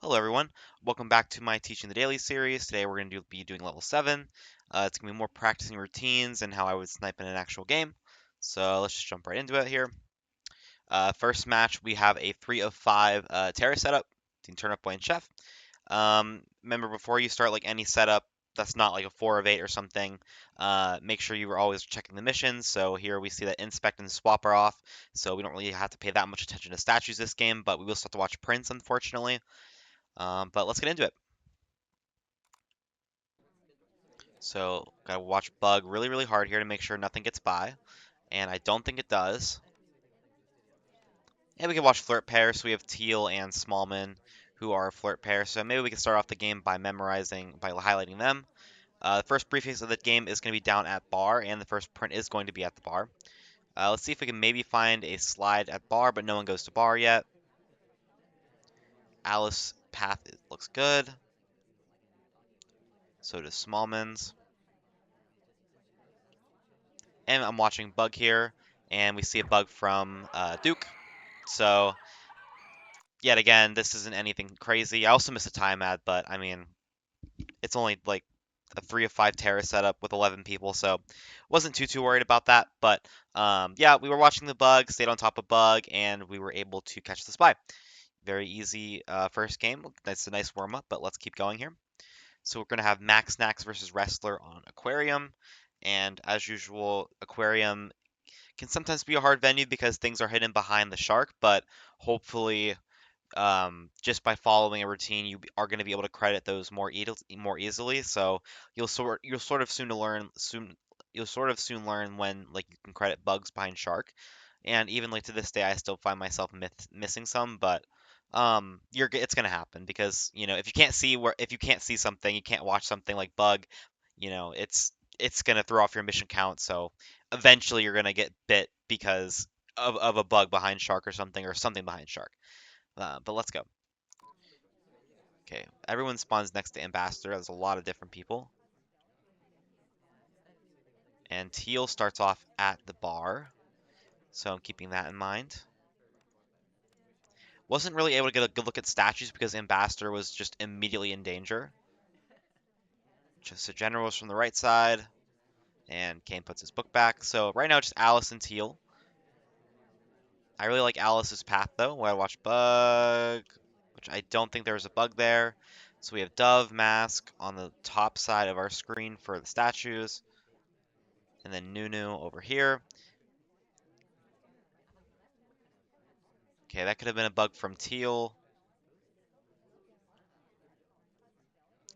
Hello everyone, welcome back to my Teaching the Daily series. Today we're going to be doing level 7. It's going to be more practicing routines and how I would snipe in an actual game. So let's just jump right into it here. First match, we have a 3 of 5 terror setup. You can turn up Blind Chef. Remember, before you start like any setup that's not like a 4 of 8 or something, make sure you are always checking the missions. So here we see that Inspect and Swap are off, so we don't really have to pay that much attention to statues this game, but we will still have to watch prints, unfortunately. But let's get into it. So gotta watch bug really, really hard here to make sure nothing gets by. And I don't think it does. And we can watch flirt pair. So we have Teal and Smallman who are a flirt pair. So maybe we can start off the game by highlighting them. The first briefcase of the game is going to be down at bar, and the first print is going to be at the bar. Let's see if we can maybe find a slide at bar, but no one goes to bar yet. Alice path looks good. So does Smallman's. And I'm watching bug here, and we see a bug from Duke. So yet again, this isn't anything crazy. I also missed a time ad, but I mean, it's only like a 3 of 5 Terra setup with 11 people, so wasn't too worried about that. But yeah, we were watching the bug, stayed on top of bug, and we were able to catch the spy. Very easy first game. That's a nice warm up, but let's keep going here. So we're gonna have Max Snacks versus Wrestler on Aquarium, and as usual, Aquarium can sometimes be a hard venue because things are hidden behind the shark, but hopefully just by following a routine, you are going to be able to credit those more easily. So you'll sort of soon learn when like you can credit bugs behind shark. And even like to this day, I still find myself missing some, but it's gonna happen because if you can't see something, you can't watch something like bug, it's gonna throw off your mission count. So eventually, you're gonna get bit because of a bug behind shark or something behind shark. But let's go. Okay, everyone spawns next to Ambassador. There's a lot of different people. And Teal starts off at the bar, so I'm keeping that in mind. Wasn't really able to get a good look at statues because Ambassador was just immediately in danger. Just a General's from the right side, and Kane puts his book back. So right now, just Alice and Teal. I really like Alice's path though. Where I watch Bug, which I don't think there was a bug there. So we have Dove Mask on the top side of our screen for the statues. And then Nunu over here. Okay, that could have been a bug from Teal.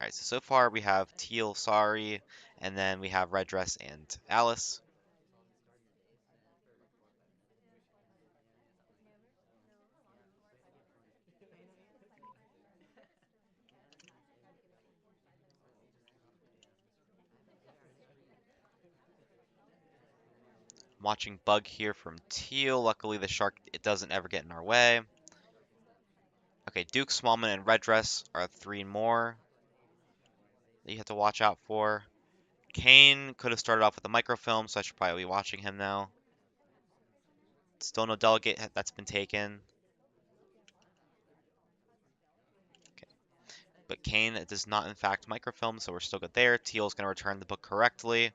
Alright, so far we have Teal, Sorry, and then we have Red Dress and Alice. I'm watching Bug here from Teal. Luckily the shark, it doesn't ever get in our way. Okay, Duke, Smallman, and Red Dress are 3 more that you have to watch out for. Kane could have started off with a microfilm, so I should probably be watching him now. Still no delegate that's been taken. Okay. But Kane does not in fact microfilm, so we're still good there. Teal's going to return the book correctly.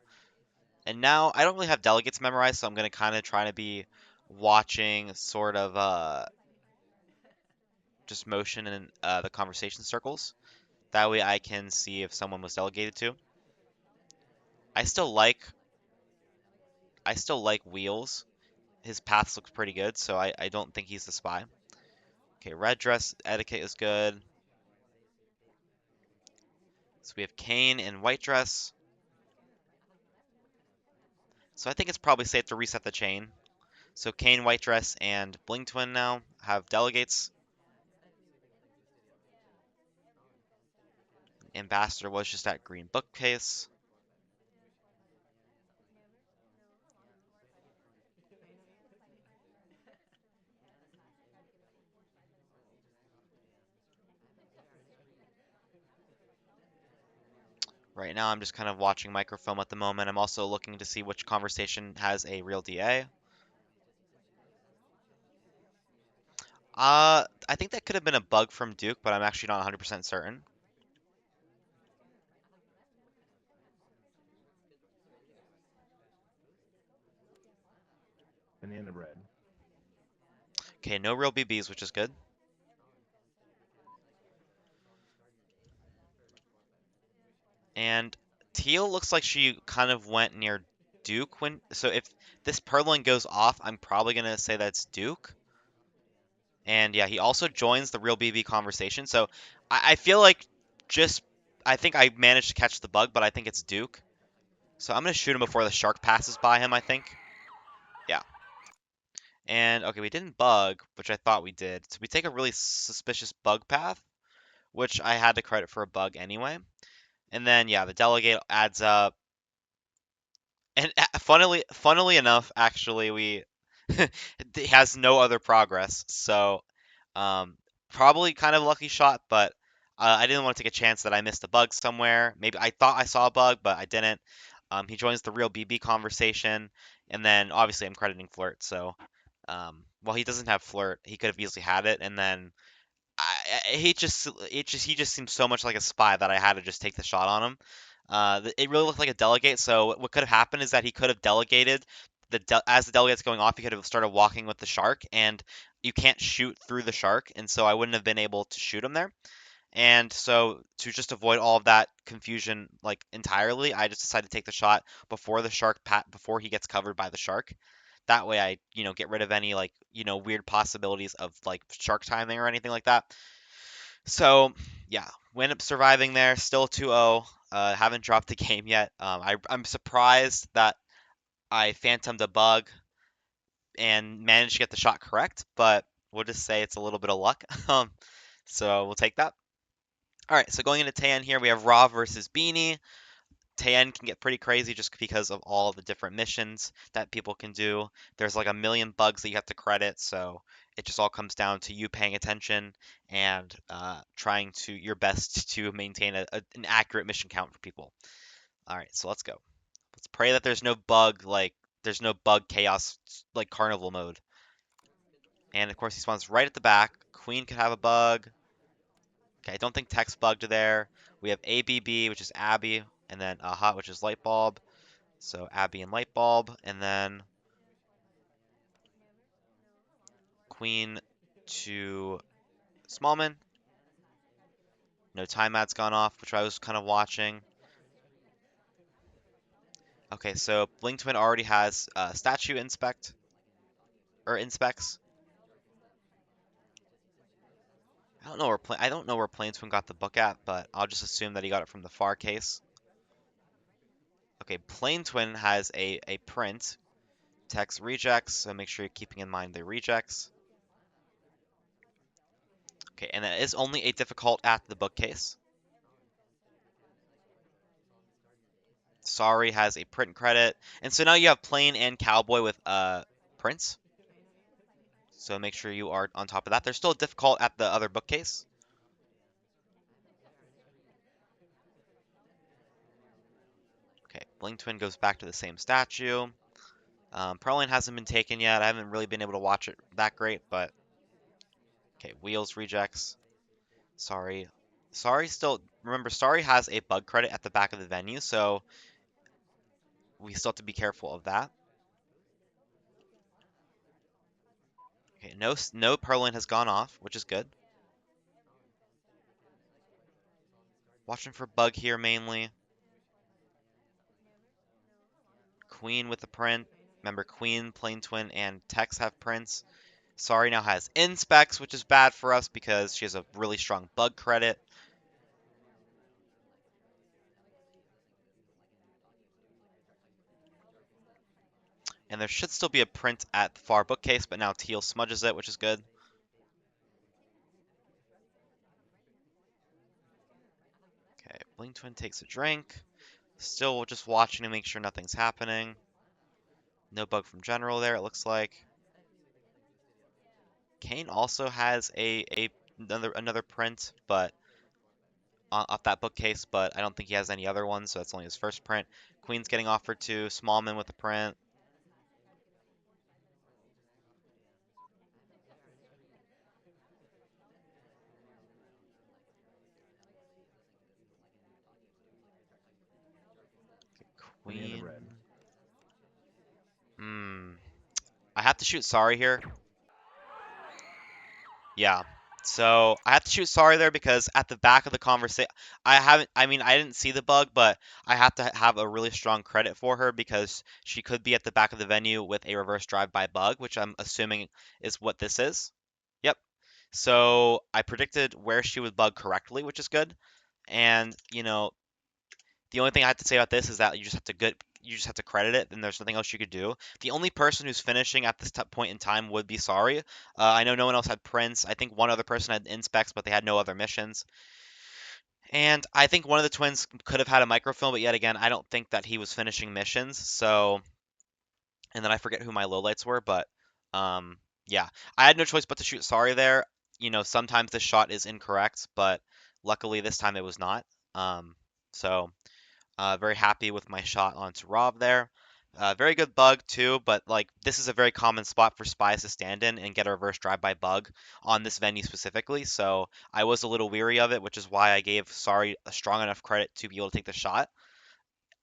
And now I don't really have delegates memorized, so I'm going to kind of try to be watching sort of just motion in the conversation circles. That way I can see if someone was delegated to. I still like I still like Wheels. His paths look pretty good, so I don't think he's the spy. Okay, red dress etiquette is good. So we have Kane in white dress. So I think it's probably safe to reset the chain. So Kane, white dress, and Bling Twin now have delegates. Ambassador was just that green bookcase. Right now, I'm just kind of watching microfilm at the moment. I'm also looking to see which conversation has a real DA. I think that could have been a bug from Duke, but I'm actually not 100% certain. Banana bread. Okay, no real BBs, which is good. And Teal looks like she kind of went near Duke when. So if this Purloin goes off, I'm probably gonna say that's Duke. And yeah, he also joins the real BB conversation. So I feel like just I think I managed to catch the bug, but I think it's Duke. So I'm gonna shoot him before the shark passes by him, I think. Yeah. And okay, we didn't bug, which I thought we did. So we take a really suspicious bug path, which I had to credit for a bug anyway. And then yeah, the delegate adds up. And funnily enough, actually, we it has no other progress. So, um, probably kind of lucky shot, but I didn't want to take a chance that I missed a bug somewhere. Maybe I thought I saw a bug, but I didn't. He joins the real BB conversation, and then obviously I'm crediting Flirt. So, while he doesn't have Flirt, he could have easily had it, and then he just seems so much like a spy that I had to just take the shot on him. It really looked like a delegate. So what could have happened is that he could have delegated as the delegate's going off. He could have started walking with the shark, and you can't shoot through the shark, and so I wouldn't have been able to shoot him there. And so to just avoid all of that confusion like entirely, I just decided to take the shot before the before he gets covered by the shark. That way I, get rid of any like, weird possibilities of like shark timing or anything like that. So, yeah, we end up surviving there, still 2-0. Haven't dropped the game yet. I'm surprised that I phantomed a bug and managed to get the shot correct, but we'll just say it's a little bit of luck. So we'll take that. All right, so going into Tayan here, we have Ra versus Beanie. Tayan can get pretty crazy just because of all the different missions that people can do. There's like a million bugs that you have to credit, so it just all comes down to you paying attention and trying to your best to maintain an accurate mission count for people. All right, so let's go. Let's pray that there's no bug chaos like carnival mode. And of course he spawns right at the back. Queen could have a bug. Okay, I don't think text bugged there. We have ABB, which is Abby, and then Hot, which is light bulb. So Abby and light bulb, and then Queen to Smallman. No time ad's gone off, which I was kind of watching. Okay, so Blink Twin already has statue inspects. I don't know where Plain Twin got the book at, but I'll just assume that he got it from the far case. Okay, Plain Twin has a print. Text rejects, so make sure you're keeping in mind the rejects. Okay, and that is only a difficult at the bookcase. Sorry has a print credit. And so now you have Plain and Cowboy with prints. So make sure you are on top of that. They're still difficult at the other bookcase. Okay, Bling Twin goes back to the same statue. Pearline hasn't been taken yet. I haven't really been able to watch it that great, but okay, Wheels rejects. Sorry. Sorry still, remember, Sorry has a bug credit at the back of the venue, so we still have to be careful of that. Okay, no Pearline has gone off, which is good. Watching for bug here mainly. Queen with the print. Remember, Queen, Plain Twin, and Tex have prints. Sorry now has Inspecs, which is bad for us because she has a really strong bug credit. And there should still be a print at the far bookcase, but now Teal smudges it, which is good. Okay, Bling Twin takes a drink. Still just watching to make sure nothing's happening. No bug from General there, it looks like. Kane also has another print, but off that bookcase, but I don't think he has any other ones, so that's only his first print. Queen's getting offered to Smallman with a print. Queen. I have to shoot sorry here. Yeah. So I have to shoot sorry there because at the back of the conversation, I didn't see the bug, but I have to have a really strong credit for her because she could be at the back of the venue with a reverse drive-by bug, which I'm assuming is what this is. Yep. So I predicted where she would bug correctly, which is good. And, the only thing I have to say about this is that you just have to credit it, and there's nothing else you could do. The only person who's finishing at this point in time would be sorry. I know no one else had Prince. I think one other person had Inspecs, but they had no other missions. And I think one of the twins could have had a microfilm, but yet again, I don't think that he was finishing missions. So, and then I forget who my lowlights were, but yeah, I had no choice but to shoot sorry there. Sometimes this shot is incorrect, but luckily this time it was not. So. Very happy with my shot onto Rob there. Very good bug too, but like this is a very common spot for spies to stand in and get a reverse drive-by bug on this venue specifically. So I was a little weary of it, which is why I gave Sorry a strong enough credit to be able to take the shot.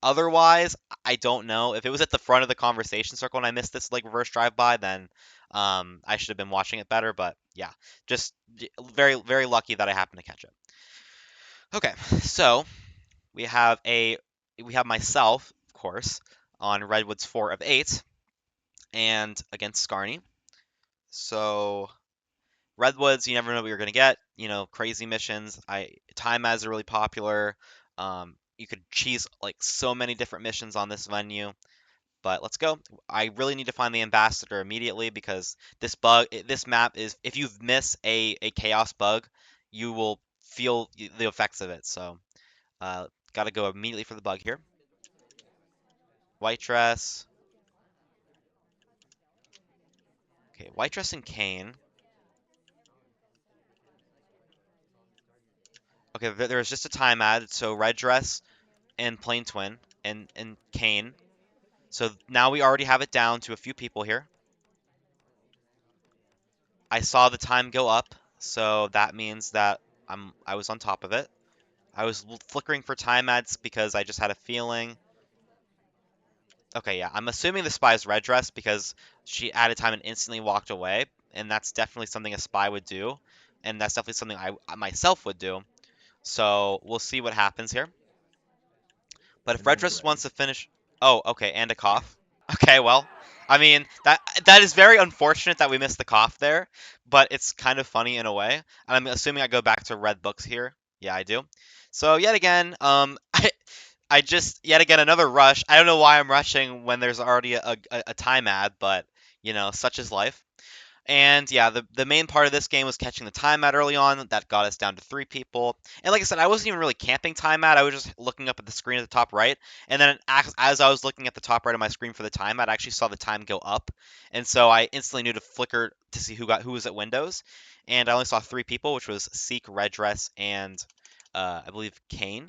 Otherwise, I don't know. If it was at the front of the conversation circle and I missed this like reverse drive-by, then I should have been watching it better. But yeah, just very very lucky that I happened to catch it. Okay, so we have a we have myself, of course, on Redwood's 4 of 8 and against Scarney. So Redwoods, you never know what you're gonna get. Crazy missions. Time as are really popular. You could cheese like so many different missions on this venue. But let's go. I really need to find the ambassador immediately because this map is if you miss a chaos bug, you will feel the effects of it. So got to go immediately for the bug here. White dress. Okay, white dress and Kane. Okay, there's just a time added, so red dress and plain twin and Kane. So now we already have it down to a few people here. I saw the time go up, so that means that I was on top of it. I was flickering for time adds because I just had a feeling. Okay, yeah, I'm assuming the spy's red dress because she added time and instantly walked away, and that's definitely something a spy would do, and that's definitely something I myself would do. So we'll see what happens here. But if Redress wants to finish, oh, okay, and a cough. Okay, well, I mean that is very unfortunate that we missed the cough there, but it's kind of funny in a way. And I'm assuming I go back to red books here. Yeah, I do. So yet again, I just yet again another rush. I don't know why I'm rushing when there's already a time ad, but such is life. And yeah, the main part of this game was catching the time out early on. That got us down to 3 people. And like I said, I wasn't even really camping time out. I was just looking up at the screen at the top right. And then as I was looking at the top right of my screen for the time out, I actually saw the time go up. And so I instantly knew to flicker to see who was at Windows. And I only saw 3 people, which was Seek, Red Dress, and I believe Kane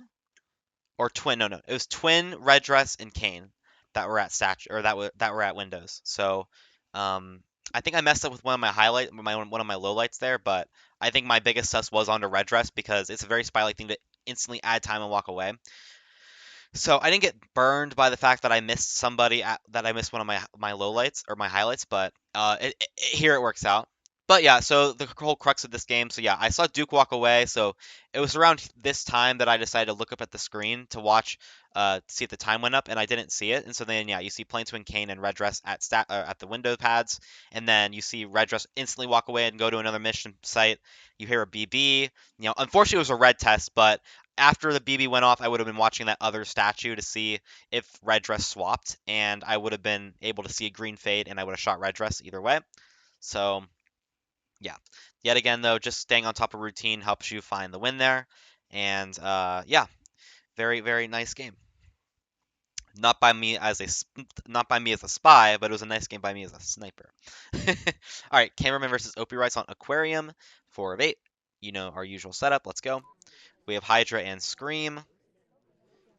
or Twin. No, no, it was Twin, Red Dress, and Kane that were at that were at Windows. So, um, I think I messed up with one of my lowlights there, but I think my biggest sus was onto Red Dress because it's a very spy-like thing to instantly add time and walk away. So I didn't get burned by the fact that I missed that I missed one of my lowlights or my highlights, but here it works out. But yeah, so the whole crux of this game. So yeah, I saw Duke walk away. So it was around this time that I decided to look up at the screen to watch, to see if the time went up, and I didn't see it. And so then yeah, you see Plain Twin Kane and Red Dress at the window pads, and then you see Red Dress instantly walk away and go to another mission site. You hear a BB. Unfortunately, it was a red test, but after the BB went off, I would have been watching that other statue to see if Red Dress swapped, and I would have been able to see a green fade, and I would have shot Red Dress either way. So, yeah. Yet again, though, just staying on top of routine helps you find the win there. And, yeah, very, very nice game. Not by me as a spy, but it was a nice game by me as a sniper. All right, Cameraman versus Opie Rights on Aquarium, 4 of 8. Our usual setup. Let's go. We have Hydra and Scream.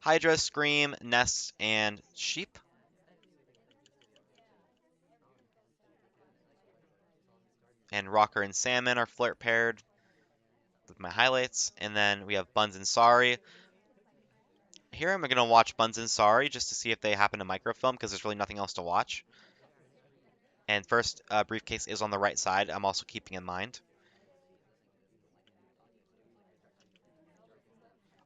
Hydra, Scream, Nest, and Sheep. And Rocker and Salmon are flirt paired with my highlights. And then we have Buns and Sorry. Here I'm gonna watch Buns and Sorry just to see if they happen to microfilm because there's really nothing else to watch. And first briefcase is on the right side. I'm also keeping in mind.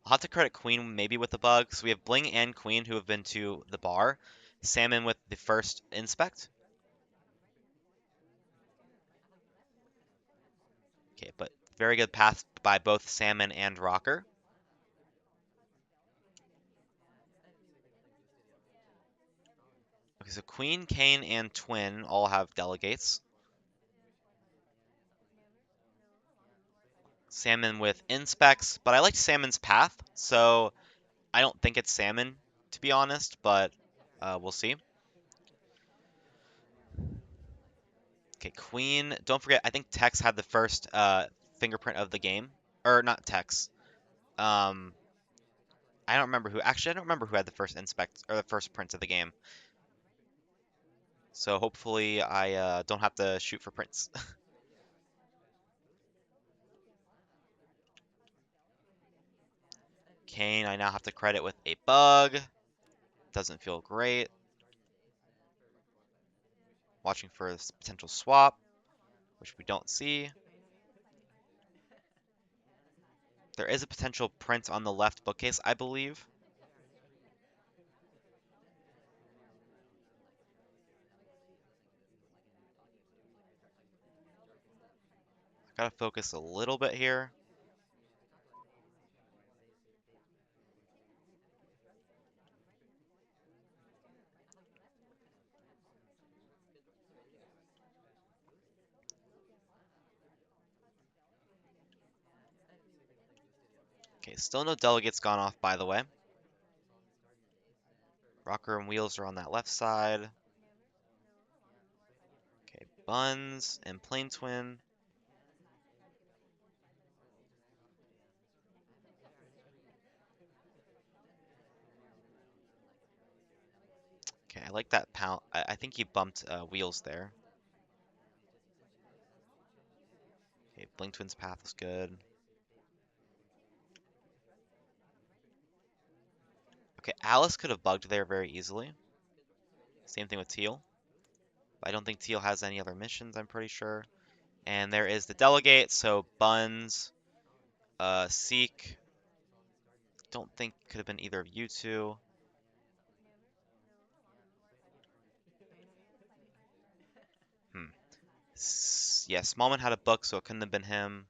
I'll have to credit Queen maybe with the bug. So we have Bling and Queen who have been to the bar. Salmon with the first inspect. Okay, but very good path by both Salmon and Rocker. Okay, so Queen, Kane, and Twin all have delegates. Salmon with inspects, but I liked Salmon's path, so I don't think it's Salmon, to be honest, but we'll see. Okay, Queen. Don't forget, I think Tex had the first fingerprint of the game. Or not Tex. Um, I don't remember who. Actually, I don't remember who had the first inspect or the first print of the game. So hopefully I don't have to shoot for prints. Kane, I now have to credit with a bug. Doesn't feel great. Watching for this potential swap, which we don't see. There is a potential print on the left bookcase, I believe. Gotta focus a little bit here. Okay, still no delegates gone off, by the way. Rocker and Wheels are on that left side. Okay, Buns and Plain Twin. Okay, I like that pound. I think he bumped Wheels there. Okay, Blink Twin's path is good. Okay, Alice could have bugged there very easily. Same thing with Teal. I don't think Teal has any other missions, I'm pretty sure. And there is the delegate, so Buns, Seek. Don't think could have been either of you two. Hmm. Yeah, Smallman had a book, so it couldn't have been him.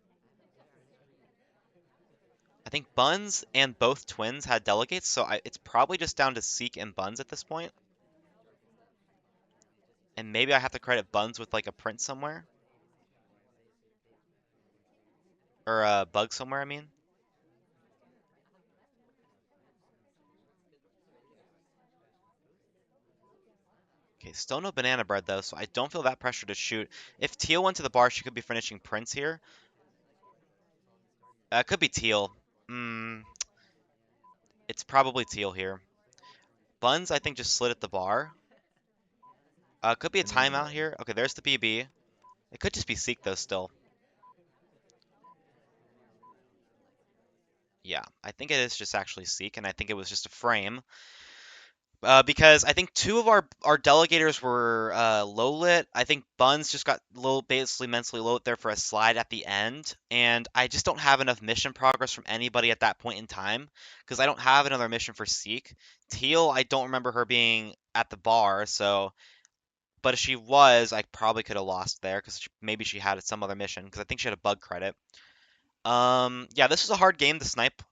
I think Buns and both twins had delegates, so it's probably just down to Seek and Buns at this point. And maybe I have to credit Buns with like a print somewhere. Or a bug somewhere, I mean. Okay, still no banana bread though, so I don't feel that pressure to shoot. If Teal went to the bar, she could be finishing prints here. It could be Teal. It's probably Teal here. Buns, I think, just slid at the bar. Could be a timeout here. Okay, there's the BB. It could just be Seek though still. Yeah, I think it is just actually Seek, and I think it was just a frame. Because I think two of our delegators were low lit. I think Buns just got low, basically mentally low there for a slide at the end, and I just don't have enough mission progress from anybody at that point in time because I don't have another mission for Seek. Teal, I don't remember her being at the bar, so but if she was, I probably could have lost there because maybe she had some other mission because I think she had a bug credit. Yeah, this was a hard game to snipe.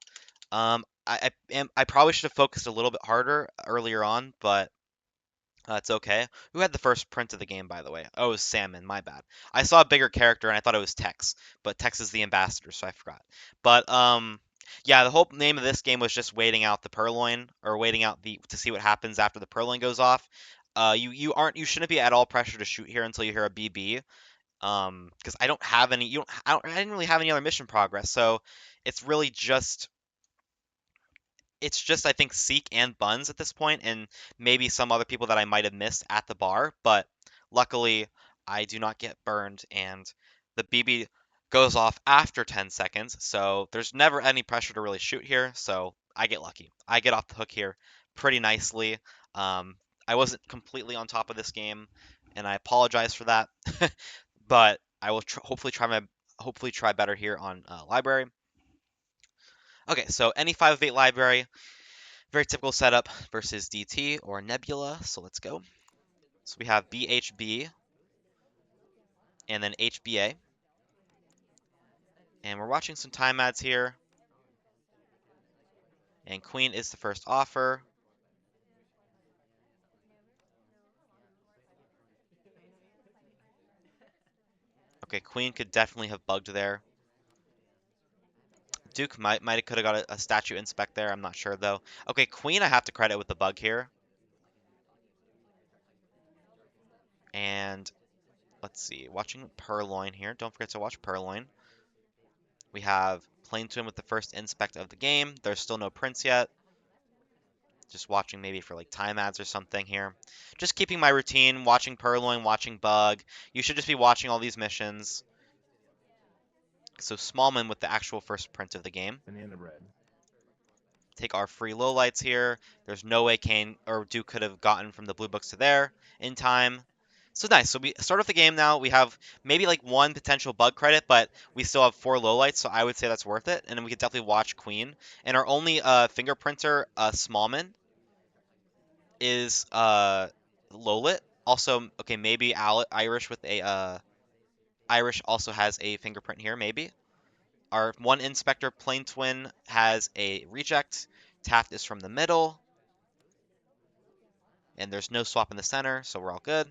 I probably should have focused a little bit harder earlier on, but it's okay. Who had the first print of the game, by the way? Oh, it was Salmon. My bad. I saw a bigger character and I thought it was Tex, but Tex is the ambassador, so I forgot. But yeah, the whole name of this game was just waiting out the purloin or waiting out the to see what happens after the purloin goes off. You shouldn't be at all pressure to shoot here until you hear a BB. Because I don't have any. You don't. I didn't really have any other mission progress, so it's really just I think Seek and Buns at this point, and maybe some other people that I might have missed at the bar. But luckily, I do not get burned, and the BB goes off after 10 seconds, so there's never any pressure to really shoot here, so I get lucky. I get off the hook here pretty nicely. Um, I wasn't completely on top of this game, and I apologize for that, but I will hopefully try better here on library. Okay, so any 5 of 8 library, very typical setup versus DT or Nebula, so let's go. So we have BHB and then HBA, and we're watching some time ads here. And queen is the first offer. Okay, queen could definitely have bugged there. Duke might have could have got a statue inspect there. I'm not sure though. Okay, queen I have to credit with the bug here. And let's see, watching Purloin here. Don't forget to watch Purloin. We have Plain Twin with the first inspect of the game. There's still no prince yet. Just watching maybe for like time ads or something here. Just keeping my routine, watching Purloin, watching Bug. You should just be watching all these missions. So Smallman with the actual first print of the game. Banana bread. Take our free lowlights here. There's no way Kane or Duke could have gotten from the blue books to there in time. So nice. So we start off the game now. We have maybe like one potential bug credit, but we still have 4 lowlights, so I would say that's worth it. And then we could definitely watch Queen. And our only fingerprinter, Smallman, is lowlit. Also, okay, maybe Irish with a Irish also has a fingerprint here, maybe. Our one inspector plain twin has a reject. Taft is from the middle. And there's no swap in the center, so we're all good.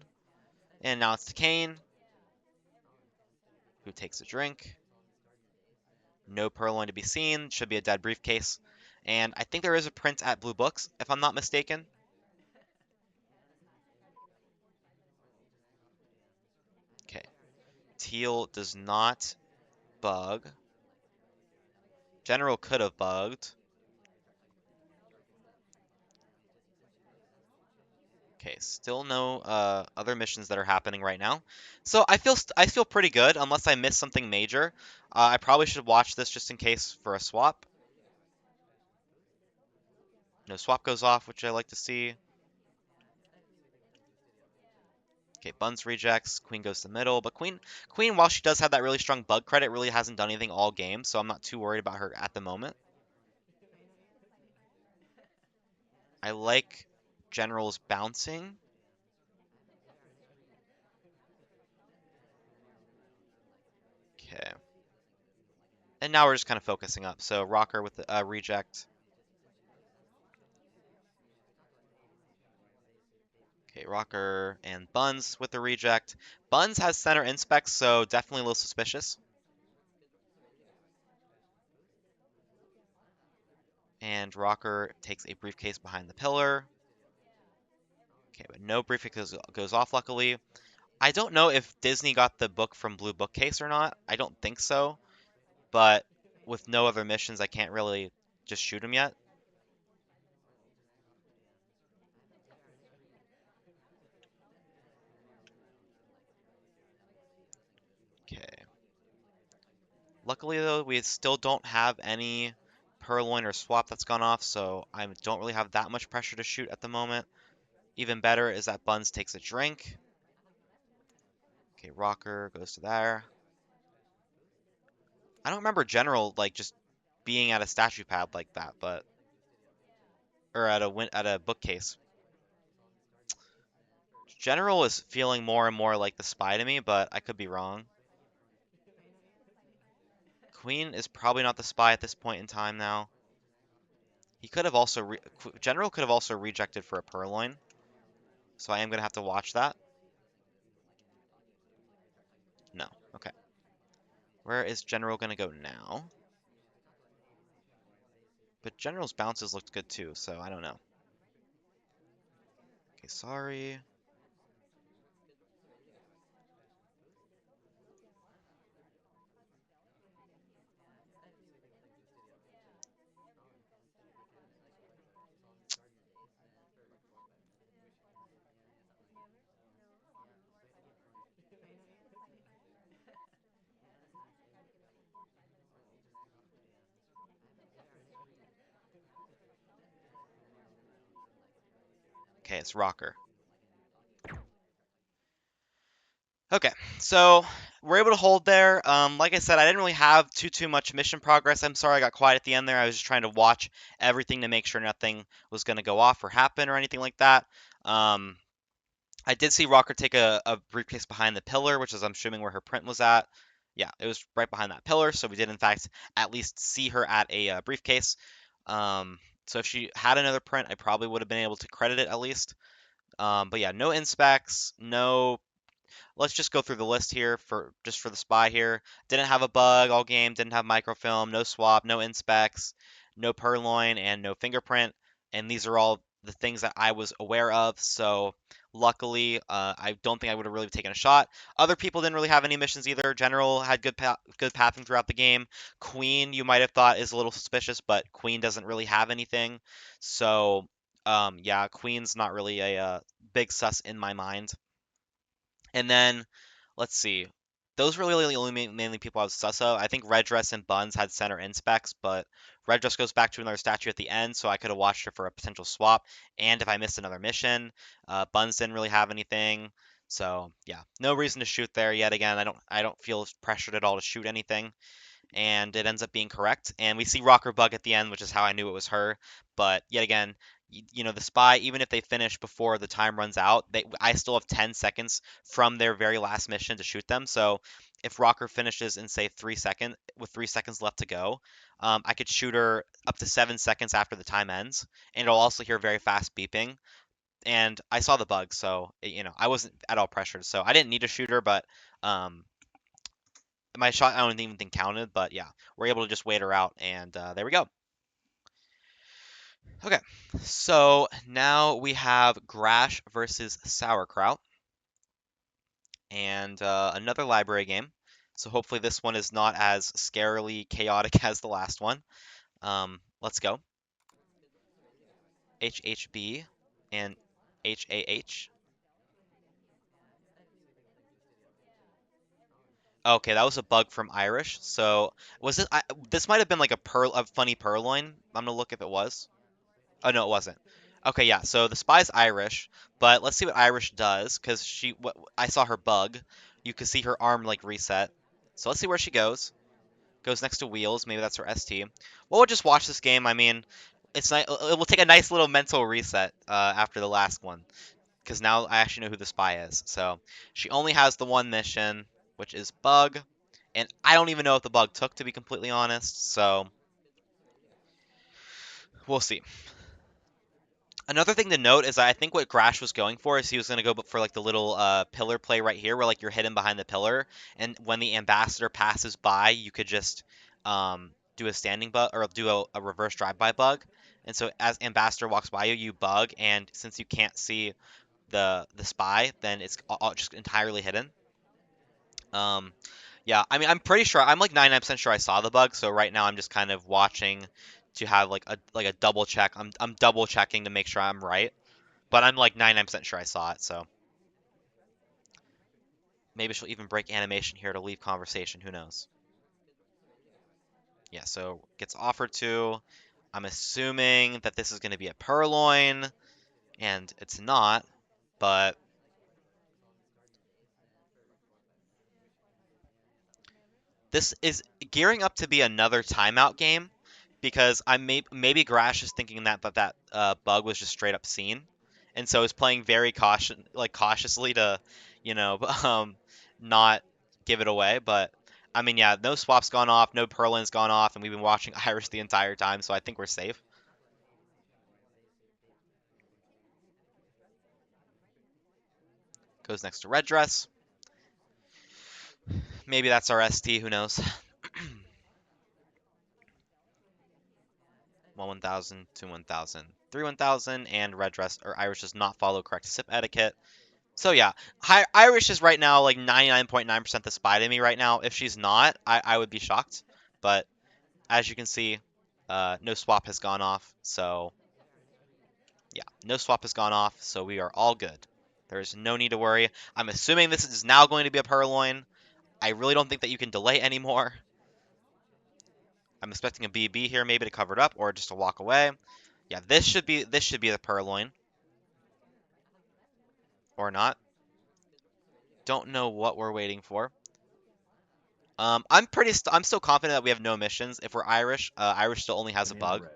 And now it's to Kane, who takes a drink. No Purloin to be seen. Should be a dead briefcase. And I think there is a print at Blue Books, if I'm not mistaken. Okay. Teal does not bug. General could have bugged. Okay, still no other missions that are happening right now. So I feel pretty good unless I miss something major. I probably should watch this just in case for a swap. No swap goes off, which I like to see. Okay, Buns rejects, Queen goes to the middle, but Queen, while she does have that really strong bug credit, really hasn't done anything all game, so I'm not too worried about her at the moment. I like General's bouncing. Okay. And now we're just kind of focusing up. So Rocker with the reject. Okay, Rocker and Buns with the reject. Buns has center inspect, so definitely a little suspicious. And Rocker takes a briefcase behind the pillar. Okay, but no briefcase goes off, luckily. I don't know if Disney got the book from Blue Bookcase or not. I don't think so. But with no other missions, I can't really just shoot him yet. Okay. Luckily, though, we still don't have any Purloin or Swap that's gone off, so I don't really have that much pressure to shoot at the moment. Even better is that Buns takes a drink. Okay, Rocker goes to there. I don't remember General, like, just being at a statue pad like that, but... Or at a bookcase. General is feeling more and more like the spy to me, but I could be wrong. Queen is probably not the spy at this point in time now. He could have also General could have also rejected for a Purloin, so I am gonna have to watch that. No, okay. Where is General gonna go now? But General's bounces looked good too, so I don't know. Okay, sorry. Okay, it's Rocker. Okay, so we're able to hold there. Like I said, I didn't really have too much mission progress. I'm sorry I got quiet at the end there. I was just trying to watch everything to make sure nothing was going to go off or happen or anything like that. Um, I did see Rocker take a briefcase behind the pillar, which is I'm assuming where her print was at. Yeah, it was right behind that pillar, so we did in fact at least see her at a briefcase. So if she had another print, I probably would have been able to credit it at least. But yeah, no inspects, no. Let's just go through the list here for just for the spy here. Didn't have a bug all game, didn't have microfilm, no swap, no inspects, no purloin, and no fingerprint. And these are all the things that I was aware of. So luckily, I don't think I would have really taken a shot. Other people didn't really have any missions either. General had good pathing throughout the game. Queen, you might have thought is a little suspicious, but Queen doesn't really have anything. So yeah, Queen's not really a big sus in my mind. And then, let's see. Those were really the only mainly people I was sus of. I think Red Dress and Buns had center inspects, but Red Dress goes back to another statue at the end, so I could have watched her for a potential swap. And if I missed another mission, Buns didn't really have anything. So yeah, no reason to shoot there yet again. I don't feel pressured at all to shoot anything, and it ends up being correct. And we see Rocker Bug at the end, which is how I knew it was her. But yet again, the spy, even if they finish before the time runs out, I still have 10 seconds from their very last mission to shoot them. So if Rocker finishes in say 3 seconds, with 3 seconds left to go, I could shoot her up to 7 seconds after the time ends, and it'll also hear very fast beeping. And I saw the bug, so I wasn't at all pressured. So I didn't need to shoot her, but um, my shot I don't even think counted, but yeah, we're able to just wait her out, and there we go. Okay, so now we have Grash versus Sauerkraut, and another library game. So hopefully this one is not as scarily chaotic as the last one. Let's go. HHB and HAH. Okay, that was a bug from Irish. So was it? This might have been like a funny purloin. I'm gonna look if it was. Oh no, it wasn't. Okay, yeah. So the spy's Irish, but let's see what Irish does because I saw her bug. You can see her arm like reset. So let's see where she goes. Goes next to Wheels. Maybe that's her ST. Well, we'll just watch this game. I mean, it's nice. It will take a nice little mental reset after the last one because now I actually know who the spy is. So she only has the one mission, which is bug, and I don't even know if the bug took, to be completely honest. So we'll see. Another thing to note is I think what Grash was going for is he was going to go for like the little pillar play right here where like you're hidden behind the pillar, and when the ambassador passes by, you could just do a standing bug or do a reverse drive-by bug. And so as ambassador walks by you, you bug, and since you can't see the spy, then it's all just entirely hidden. Um, yeah, I mean I'm pretty sure I'm like 99% sure I saw the bug, so right now I'm just kind of watching to have like a double check. I'm double checking to make sure I'm right. But I'm like 99% sure I saw it, so maybe she'll even break animation here to leave conversation. Who knows? Yeah, so gets offered to. I'm assuming that this is going to be a purloin, and it's not, but this is gearing up to be another timeout game because maybe Grash is thinking that bug was just straight up seen, and so is playing very cautiously to, you know, not give it away. But I mean, yeah, no swap's gone off, no Perlin's gone off, and we've been watching Irish the entire time, so I think we're safe. Goes next to Red Dress. Maybe that's our ST. Who knows? 1,000, 2 1,000, 3 1,000, and Red Dress or Irish does not follow correct sip etiquette. So yeah, Irish is right now like 99.9% the spy to me right now. If she's not, I would be shocked. But as you can see, no swap has gone off. So yeah, no swap has gone off. So we are all good. There's no need to worry. I'm assuming this is now going to be a purloin. I really don't think that you can delay anymore. I'm expecting a BB here maybe to cover it up or just to walk away. Yeah, this should be the Purloin or not. Don't know what we're waiting for. I'm still confident that we have no missions. If we're Irish, Irish still only has a Banana bug.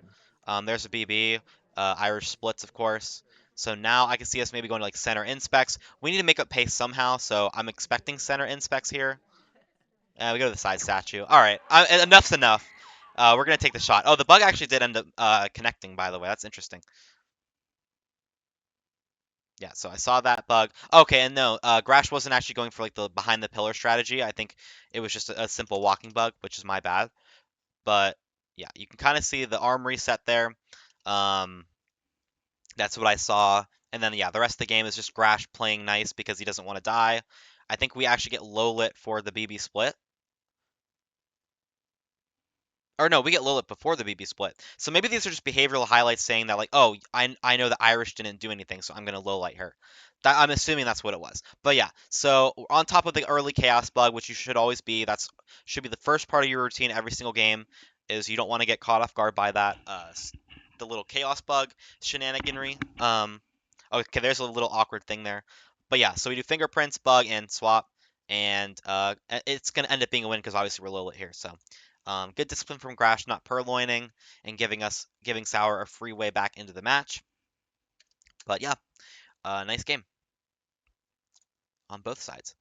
bread. There's a BB, Irish splits, of course. So now I can see us maybe going to like center inspects. We need to make up pace somehow, so I'm expecting center inspects here. We go to the side statue. All right, enough's enough. We're gonna take the shot. Oh, the bug actually did end up connecting, by the way. That's interesting. Yeah, so I saw that bug. Okay, and no, Grash wasn't actually going for like the behind the pillar strategy. I think it was just a simple walking bug, which is my bad. But yeah, you can kind of see the arm reset there. Um, that's what I saw. And then yeah, the rest of the game is just Grash playing nice because he doesn't want to die. I think we actually get low lit for the BB split. Or no, we get Lilith before the BB split. So maybe these are just behavioral highlights saying that like, oh, I know the Irish didn't do anything, so I'm gonna low light her. I'm assuming that's what it was. But yeah, so on top of the early chaos bug, which you should always be, that's should be the first part of your routine every single game, is you don't want to get caught off guard by that the little chaos bug shenaniganry. Okay, there's a little awkward thing there. But yeah, so we do fingerprints, bug, and swap, and it's gonna end up being a win because obviously we're low lit here. So good discipline from Grash, not purloining and giving Sour a free way back into the match. But yeah, nice game on both sides.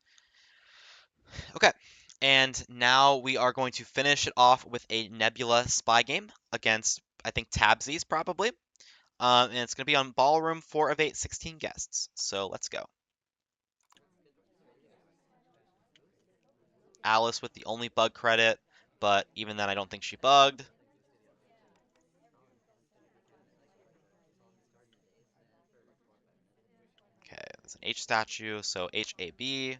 Okay, and now we are going to finish it off with a Nebula spy game against I think Tabsies probably. And it's going to be on Ballroom 4 of 8, 16 guests. So let's go. Alice with the only bug credit, but even then I don't think she bugged. Okay, there's an H statue, so HAB. And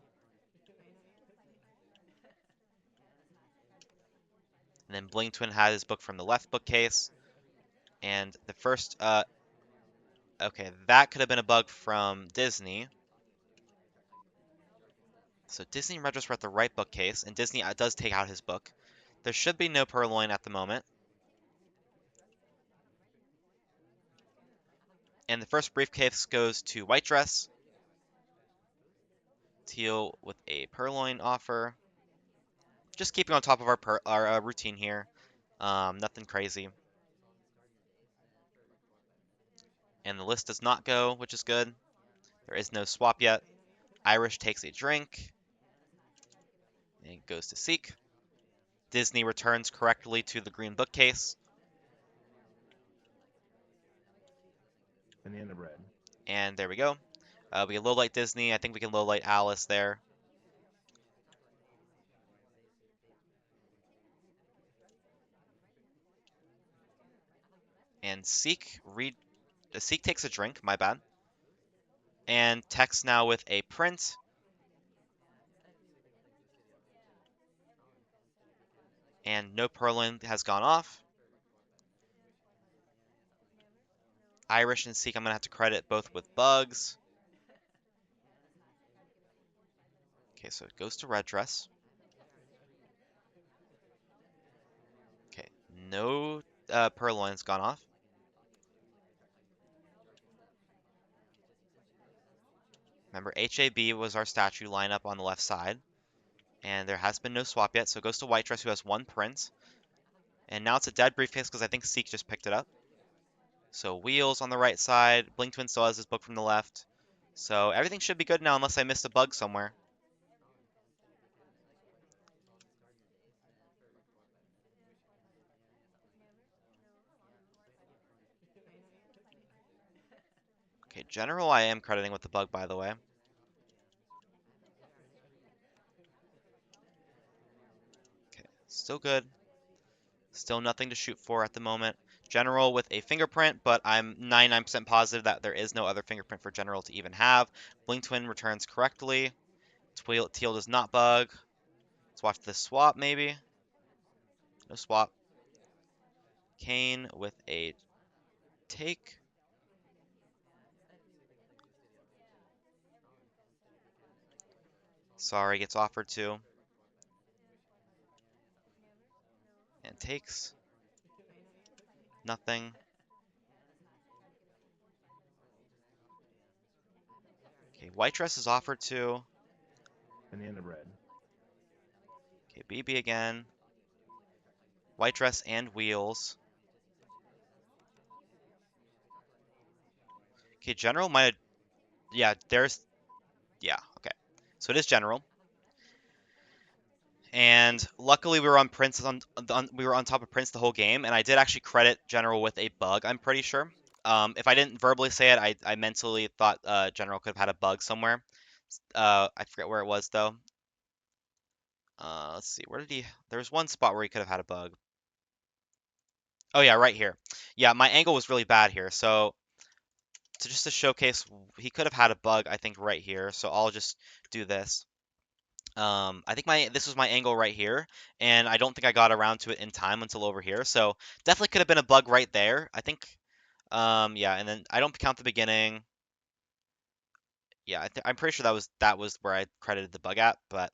then Bling Twin had his book from the left bookcase. And the first, okay, that could have been a bug from Disney. So Disney and Regis were at the right bookcase, and Disney does take out his book. There should be no Purloin at the moment. And the first briefcase goes to White Dress. Teal with a Purloin offer. Just keeping on top of our routine here. Nothing crazy. And the list does not go, which is good. There is no swap yet. Irish takes a drink. And goes to Seek. Disney returns correctly to the green bookcase. Banana bread. And there we go. We can low light Disney. I think we can low light Alice there. And Seek takes a drink, my bad. And Tex now with a print. And no Purloin has gone off. Irish and Seek, I'm going to have to credit both with bugs. Okay, so it goes to Red Dress. Okay, no Purloin's gone off. Remember, HAB was our statue lineup on the left side. And there has been no swap yet, so it goes to White Dress, who has one print. And now it's a dead briefcase because I think Seek just picked it up. So Wheels on the right side. Blink Twin still has his book from the left. So everything should be good now unless I missed a bug somewhere. Okay, General I am crediting with the bug, by the way. Okay, still good. Still nothing to shoot for at the moment. General with a fingerprint, but I'm 99% positive that there is no other fingerprint for General to even have. Blink Twin returns correctly. Teal does not bug. Let's watch this swap, maybe. No swap. Kane with a take. Sorry gets offered to. And takes. Nothing. Okay, white dress is offered to. Banana bread. Okay, BB again. White dress and wheels. Okay, general might. Yeah, there's. Yeah, okay. So it is general. And luckily we were on Prince we were on top of Prince the whole game, and I did actually credit General with a bug, I'm pretty sure. If I didn't verbally say it, I mentally thought General could have had a bug somewhere. I forget where it was though. Let's see, where did he? There was one spot where he could have had a bug. Oh yeah, right here. Yeah, my angle was really bad here, so just to showcase, he could have had a bug, I think, right here. So I'll just do this. I think this was my angle right here, and I don't think I got around to it in time until over here. So definitely could have been a bug right there. I think, yeah, and then I don't count the beginning. Yeah, I'm pretty sure that was where I credited the bug at. But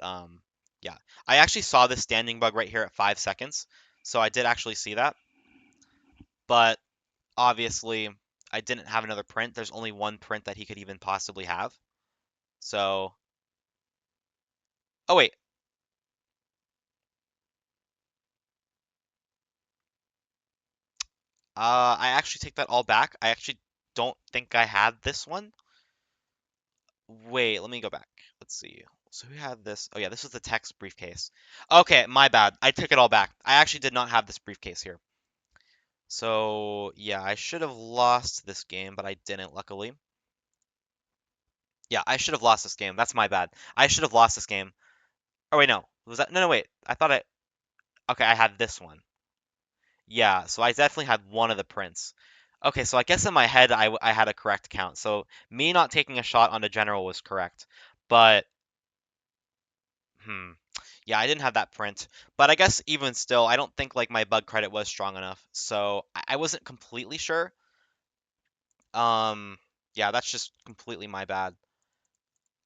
yeah, I actually saw this standing bug right here at 5 seconds, so I did actually see that. But obviously, I didn't have another print. There's only one print that he could even possibly have. So, oh wait, I actually take that all back. I actually don't think I had this one. Wait, let me go back. Let's see. So who had this? Oh yeah, this was the text briefcase. Okay, my bad. I took it all back. I actually did not have this briefcase here. So yeah, I should have lost this game, but I didn't, luckily. Yeah, I should have lost this game. That's my bad. I should have lost this game. Oh wait, no. Was that? No, no, wait. I thought I. Okay, I had this one. Yeah, so I definitely had one of the prints. Okay, so I guess in my head I had a correct count. So me not taking a shot on the general was correct. But hmm, yeah, I didn't have that print. But I guess even still, I don't think like my bug credit was strong enough. So I wasn't completely sure. Um, yeah, that's just completely my bad.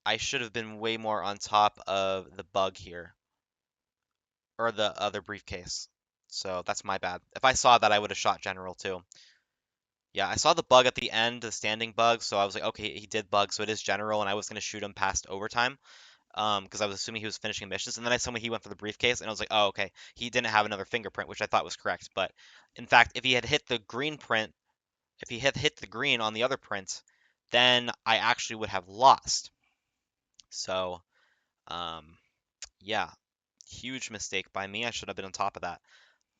I should have been way more on top of the bug here, or the other briefcase. So that's my bad. If I saw that, I would have shot general too. Yeah, I saw the bug at the end, the standing bug, so I was like, okay, he did bug, so it is general, and I was gonna shoot him past overtime, because I was assuming he was finishing missions, and then I saw when he went for the briefcase, and I was like, oh, okay, he didn't have another fingerprint, which I thought was correct, but in fact, if he had hit the green print, if he had hit the green on the other print, then I actually would have lost. So, um, yeah, huge mistake by me. I should have been on top of that.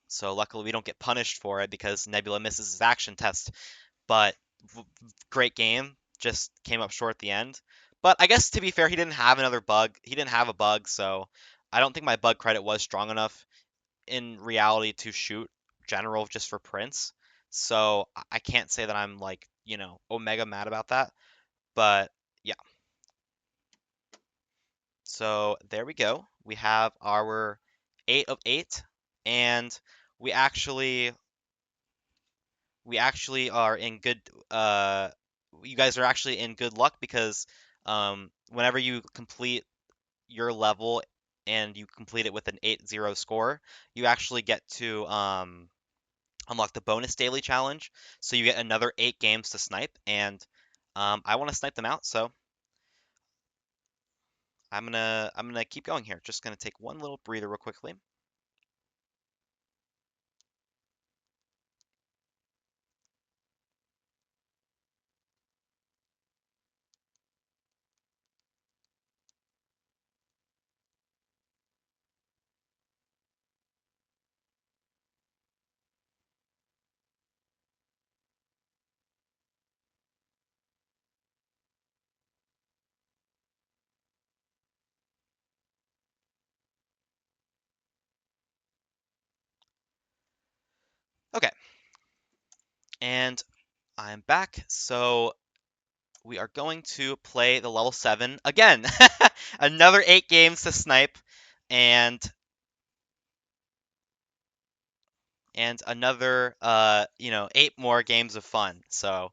So luckily we don't get punished for it because Nebula misses his action test. But great game. Just came up short at the end. But I guess to be fair, he didn't have another bug. He didn't have a bug, so I don't think my bug credit was strong enough in reality to shoot general just for Prince. So I can't say that I'm like, Omega mad about that. But yeah. So there we go. We have our 8 of 8, and we actually are in good you guys are actually in good luck because whenever you complete your level and you complete it with an 8-0 score, you actually get to unlock the bonus daily challenge. So you get another 8 games to snipe, and I want to snipe them out, so I'm gonna keep going here. Just gonna take one little breather real quickly. Okay, and I'm back. So we are going to play the level 7 again. Another 8 games to snipe, and another 8 more games of fun. So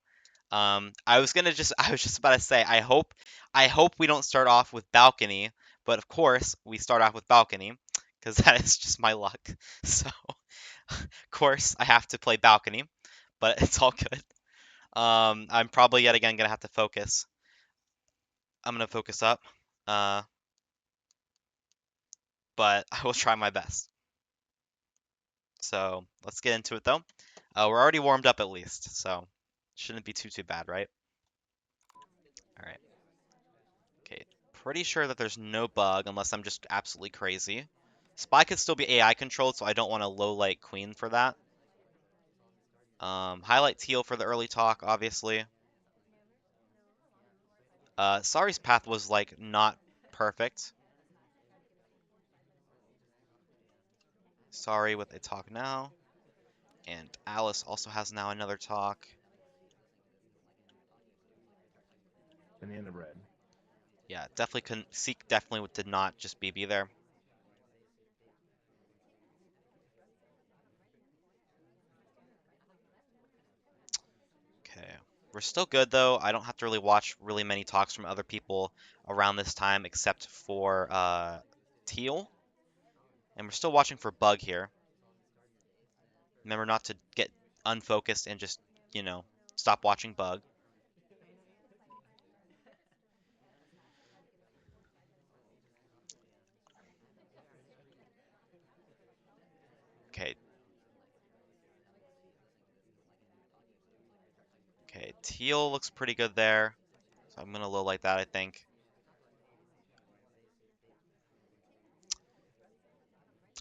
I was just about to say I hope we don't start off with balcony, but of course we start off with balcony because that is just my luck. So course, I have to play balcony, but it's all good. I'm probably yet again gonna have to focus. I'm gonna focus up, uh, but I will try my best. So let's get into it though. We're already warmed up at least, so shouldn't be too bad, right? All right. Okay. Pretty sure that there's no bug unless I'm just absolutely crazy. Spy could still be AI controlled, so I don't want to low light queen for that. Highlight teal for the early talk, obviously. Sari's path was like not perfect. Sorry with a talk now. And Alice also has now another talk. Banana bread. Yeah, definitely couldn't. Seek definitely did not just BB there. Okay. We're still good though. I don't have to really watch really many talks from other people around this time except for Teal. And we're still watching for Bug here. Remember not to get unfocused and just, you know, stop watching Bug. Okay. Okay, Teal looks pretty good there. So I'm gonna low like that, I think.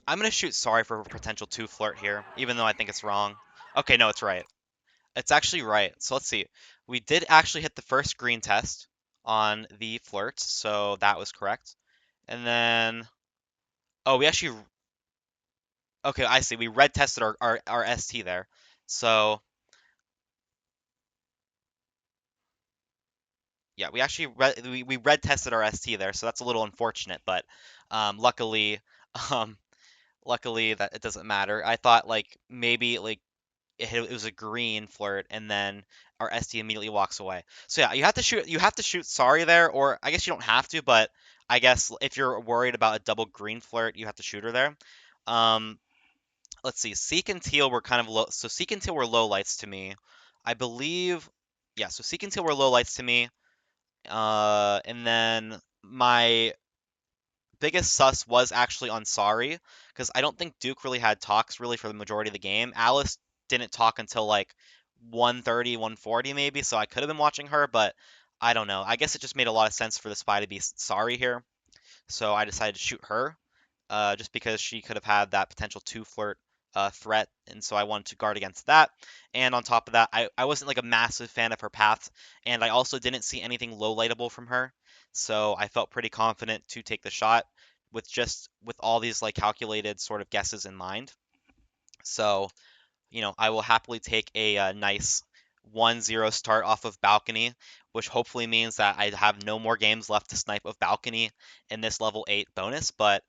I'm gonna shoot sorry for potential 2 flirt here, even though I think it's wrong. Okay, no, it's right. It's actually right. So let's see. We did actually hit the first green test on the flirt, so that was correct. And then, oh, we actually, okay, I see. We red tested our ST there. So, yeah, we actually we red tested our ST there, so that's a little unfortunate, but luckily, um, luckily that it doesn't matter. I thought like maybe like it was a green flirt, and then our ST immediately walks away. So yeah, you have to shoot sorry there, or I guess you don't have to, but I guess if you're worried about a double green flirt, you have to shoot her there. Um, let's see, Seek and Teal were kind of low, so Seek and Teal were low lights to me. I believe, yeah, so Seek and Teal were low lights to me. And then my biggest sus was actually on Sorry, because I don't think Duke really had talks really for the majority of the game. Alice didn't talk until like 1:30, 1:40 maybe, so I could have been watching her, but I don't know. I guess it just made a lot of sense for the spy to be Sorry here, so I decided to shoot her, just because she could have had that potential 2 flirt threat, and so I wanted to guard against that. And on top of that, I wasn't like a massive fan of her path, and I also didn't see anything low lightable from her, so I felt pretty confident to take the shot with all these like calculated sort of guesses in mind. So I will happily take a, nice 1-0 start off of balcony, which hopefully means that I have no more games left to snipe of balcony in this level 8 bonus, but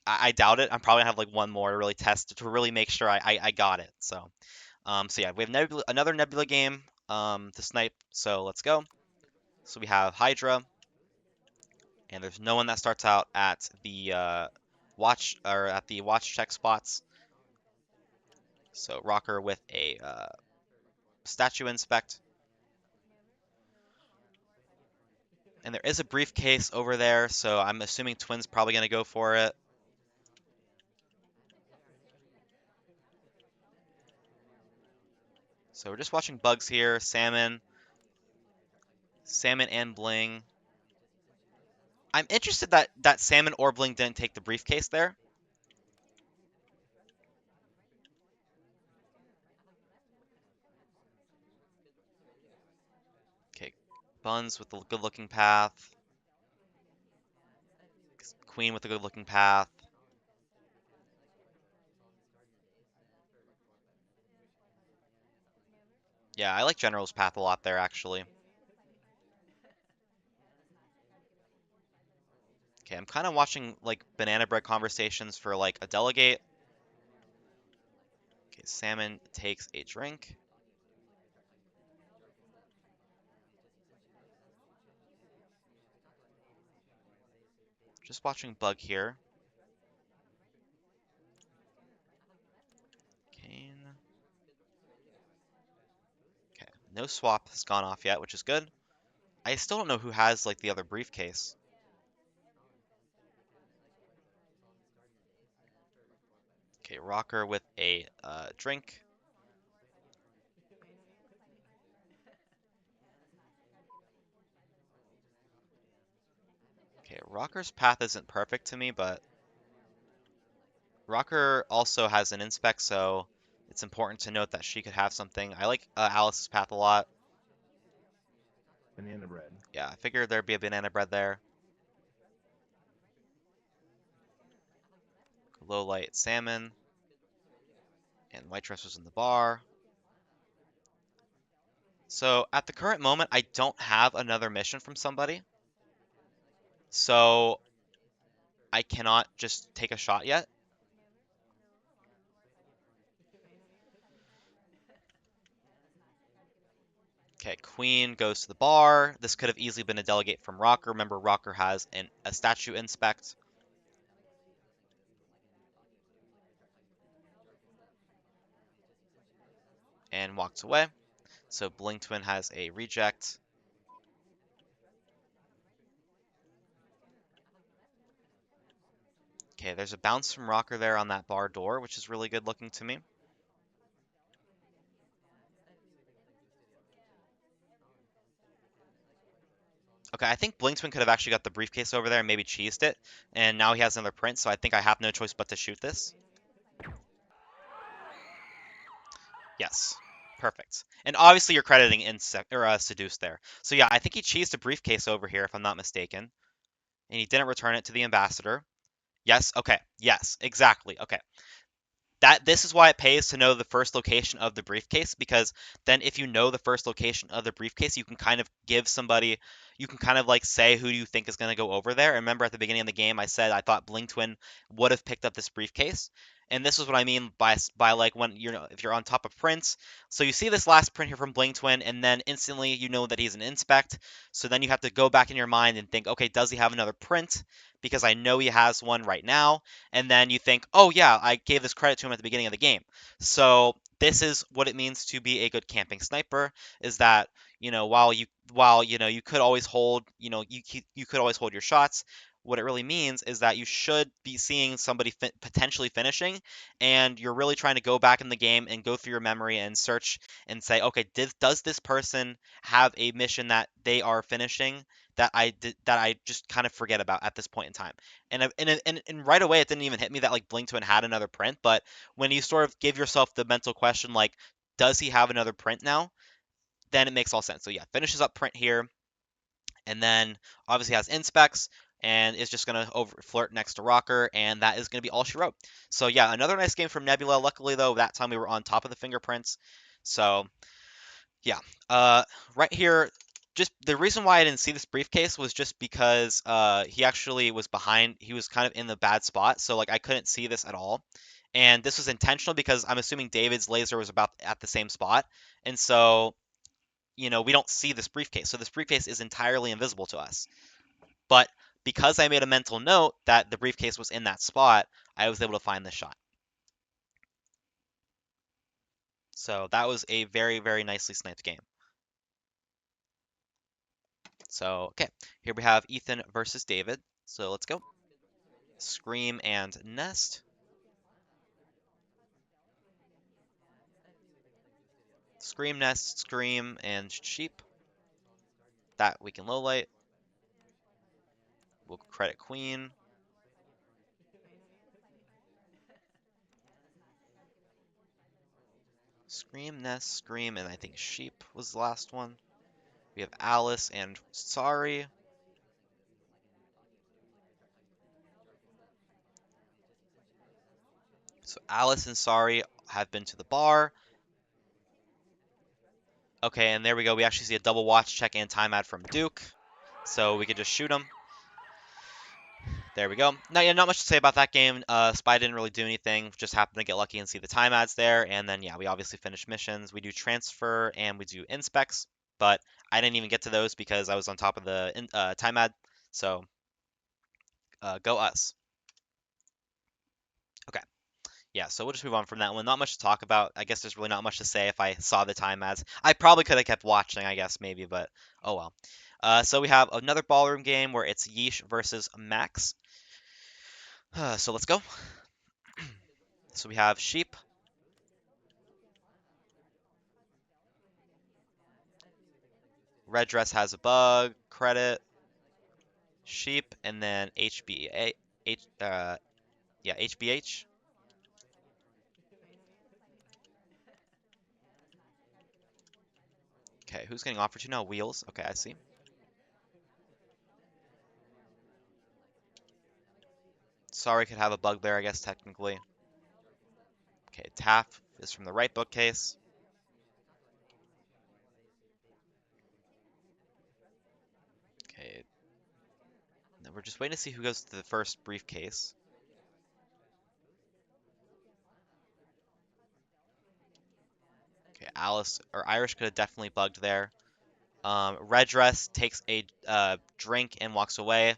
I doubt it. I'm probably gonna have like one more to really test to really make sure I got it. So yeah, we have another Nebula game to snipe, so let's go. So we have Hydra, and there's no one that starts out at the watch check spots. So Rocker with a statue inspect. And there is a briefcase over there, so I'm assuming Twin's probably going to go for it. So we're just watching bugs here. Salmon and Bling. I'm interested that Salmon or Bling didn't take the briefcase there. Okay, Buns with the good-looking path. Queen with a good-looking path. Yeah, I like General's path a lot there, actually. Okay, I'm kind of watching like banana bread conversations for like a delegate. Okay, Salmon takes a drink. Just watching Bug here. No swap has gone off yet, which is good. I still don't know who has like the other briefcase. Okay, Rocker with a drink. Okay, Rocker's path isn't perfect to me, but Rocker also has an inspect, so it's important to note that she could have something. I like Alice's path a lot. Banana bread. Yeah, I figured there'd be a banana bread there. Low light salmon and white dress was in the bar. So at the current moment, I don't have another mission from somebody, so I cannot just take a shot yet. Okay, Queen goes to the bar. This could have easily been a delegate from Rocker. Remember, Rocker has a statue inspect. And walks away. So Bling Twin has a reject. Okay, there's a bounce from Rocker there on that bar door, which is really good looking to me. Okay, I think Bling Twin could have actually got the briefcase over there and maybe cheesed it. And now he has another print, so I think I have no choice but to shoot this. Yes. Perfect. And obviously you're crediting insect or seduce there. So yeah, I think he cheesed a briefcase over here if I'm not mistaken. And he didn't return it to the ambassador. Yes, okay. Yes, exactly. Okay. That this is why it pays to know the first location of the briefcase, because then if you know the first location of the briefcase, you can kind of give somebody, you can kind of like say who do you think is going to go over there. And remember at the beginning of the game I said I thought Bling Twin would have picked up this briefcase, and this is what I mean by like when if you're on top of prints. So you see this last print here from Bling Twin, and then instantly you know that he's an inspect. So then you have to go back in your mind and think, okay, does he have another print? Because I know he has one right now. And then you think, oh yeah, I gave this credit to him at the beginning of the game. So this is what it means to be a good camping sniper, is that while you could always hold, you could always hold your shots. What it really means is that you should be seeing somebody potentially finishing, and you're really trying to go back in the game and go through your memory and search and say, okay, does this person have a mission that they are finishing that I just kind of forget about at this point in time? And right away, it didn't even hit me that like Blink Twin had another print. But when you sort of give yourself the mental question, like, does he have another print now? Then it makes all sense. So yeah, finishes up print here, and then obviously has inspects and is just gonna over flirt next to Rocker, and that is gonna be all she wrote. So yeah, another nice game from Nebula. Luckily though, that time we were on top of the fingerprints. So yeah. Right here, just the reason why I didn't see this briefcase was just because he actually was behind. He was kind of in the bad spot, so like I couldn't see this at all. And this was intentional because I'm assuming David's laser was about at the same spot, and so we don't see this briefcase. So this briefcase is entirely invisible to us. But because I made a mental note that the briefcase was in that spot, I was able to find this shot. So that was a very, very nicely sniped game. So, okay, here we have Ethan versus David. So let's go. Scream and Nest. Scream, Nest, Scream, and Sheep. That we can lowlight. We'll credit Queen. Scream, Nest, Scream, and I think Sheep was the last one. We have Alice and Sorry. So Alice and Sorry have been to the bar. Okay, and there we go. We actually see a double watch check and time ad from Duke. So we could just shoot him. There we go. Now, yeah, not much to say about that game. Spy didn't really do anything. Just happened to get lucky and see the time ads there. And then, yeah, we obviously finish missions. We do transfer and we do inspects. But I didn't even get to those because I was on top of the time ad. So, go us. Okay. Yeah, so we'll just move on from that one. Not much to talk about. I guess there's really not much to say if I saw the time ads. I probably could have kept watching, I guess, maybe, but oh well. So we have another ballroom game where it's Yeesh versus Max. So let's go. So we have Sheep, Red Dress has a bug, Credit, Sheep, and then HBA, yeah, HBH. Okay, who's getting offered to now? Wheels. Okay, I see. Sorry could have a bug there, I guess, technically. Okay, Taff is from the right bookcase. Okay, now we're just waiting to see who goes to the first briefcase. Okay, Alice or Irish could have definitely bugged there. Red Dress takes a drink and walks away.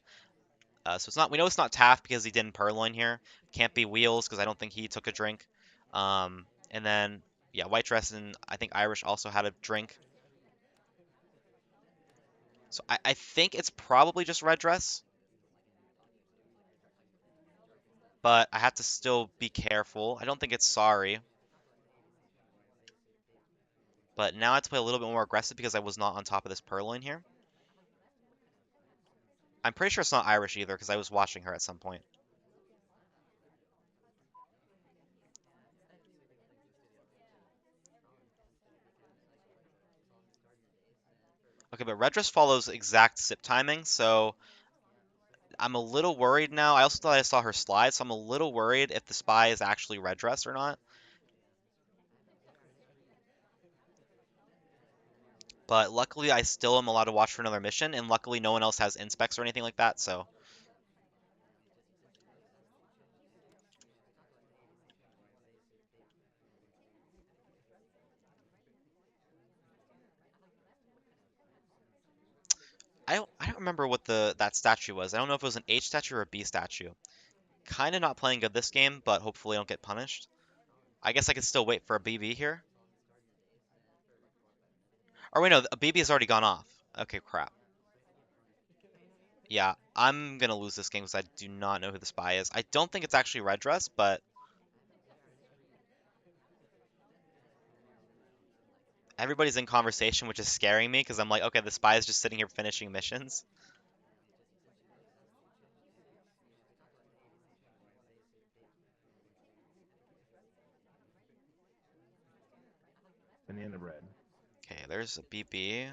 So it's not. We know it's not Taft because he didn't purloin here. Can't be Wheels because I don't think he took a drink. And then yeah, White Dress and I think Irish also had a drink. So I think it's probably just Red Dress, but I have to still be careful. I don't think it's Sorry, but now I have to play a little bit more aggressive because I was not on top of this purloin here. I'm pretty sure it's not Irish either because I was watching her at some point. Okay, but Red Dress follows exact sip timing, so I'm a little worried now. I also thought I saw her slide, so I'm a little worried if the spy is actually Red Dress or not. But luckily, I still am allowed to watch for another mission, and luckily no one else has inspects or anything like that, so... I don't remember what that statue was. I don't know if it was an H statue or a B statue. Kinda not playing good this game, but hopefully I don't get punished. I guess I could still wait for a BB here. Or wait, no, a BB has already gone off. Okay, crap. Yeah, I'm gonna lose this game because I do not know who the spy is. I don't think it's actually Red Dress, but everybody's in conversation, which is scaring me because I'm like, okay, the spy is just sitting here finishing missions. Banana bread. Okay, there's a BB.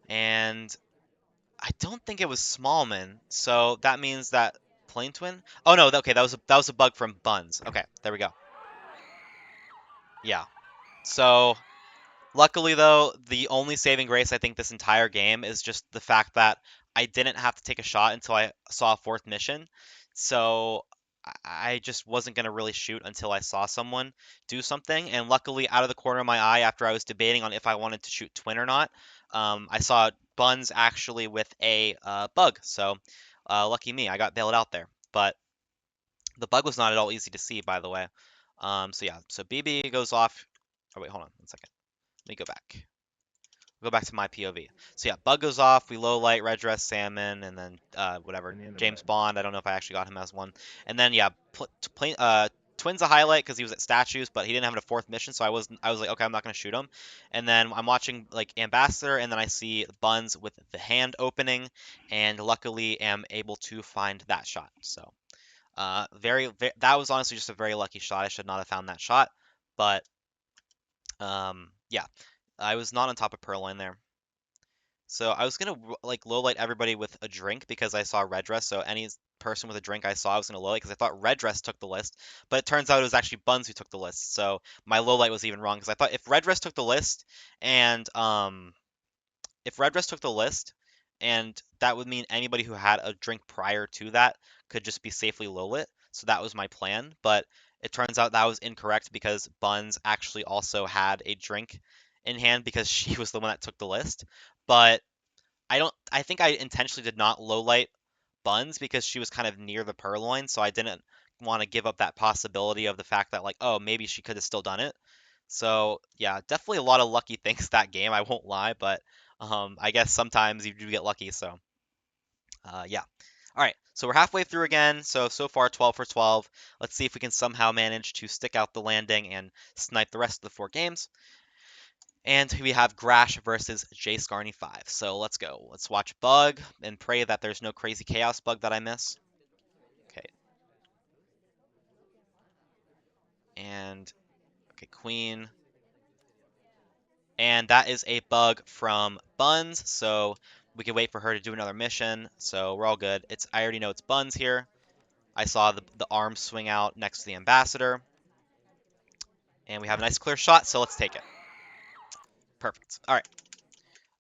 And I don't think it was Smallman, so that means that Plain Twin? Oh no, okay, that was a bug from Buns. Okay, there we go. Yeah. So luckily, though, the only saving grace I think this entire game is just the fact that I didn't have to take a shot until I saw a fourth mission. So I just wasn't going to really shoot until I saw someone do something. And luckily, out of the corner of my eye, after I was debating on if I wanted to shoot Twin or not, I saw Buns actually with a bug. So lucky me, I got bailed out there. But the bug was not at all easy to see, by the way. So yeah, so BB goes off. Oh, wait, hold on 1 second. Let me go back. Go back to my POV. So yeah, bug goes off. We low light red dress salmon, and then whatever Banana James bread. Bond. I don't know if I actually got him as one. And then yeah, Twins a highlight because he was at statues, but he didn't have a fourth mission. So I was like, okay, I'm not gonna shoot him. And then I'm watching like Ambassador, and then I see Buns with the hand opening, and luckily am able to find that shot. So that was honestly just a very lucky shot. I should not have found that shot, but yeah, I was not on top of Purloin there. So I was gonna like low light everybody with a drink because I saw red dress. So any person with a drink I saw, I was gonna low light because I thought red dress took the list. But it turns out it was actually Buns who took the list. So my low light was even wrong because I thought if red dress took the list and if red dress took the list, and that would mean anybody who had a drink prior to that could just be safely low lit. So that was my plan. But it turns out that was incorrect because Buns actually also had a drink in hand because she was the one that took the list. But I think I intentionally did not low light Buns because she was kind of near the purloin, so I didn't want to give up that possibility of the fact that like, oh, maybe she could have still done it. So yeah, definitely a lot of lucky things that game. I won't lie, but I guess sometimes you do get lucky. So yeah. All right, so we're halfway through again. So far 12 for 12. Let's see if we can somehow manage to stick out the landing and snipe the rest of the four games. And we have Grash versus J Scarny 5. So let's go. Let's watch Bug and pray that there's no crazy chaos bug that I miss. Okay. And okay, Queen. And that is a bug from Buns, so we can wait for her to do another mission. So we're all good. I already know it's Buns here. I saw the arm swing out next to the ambassador. And we have a nice clear shot, so let's take it. Perfect. All right.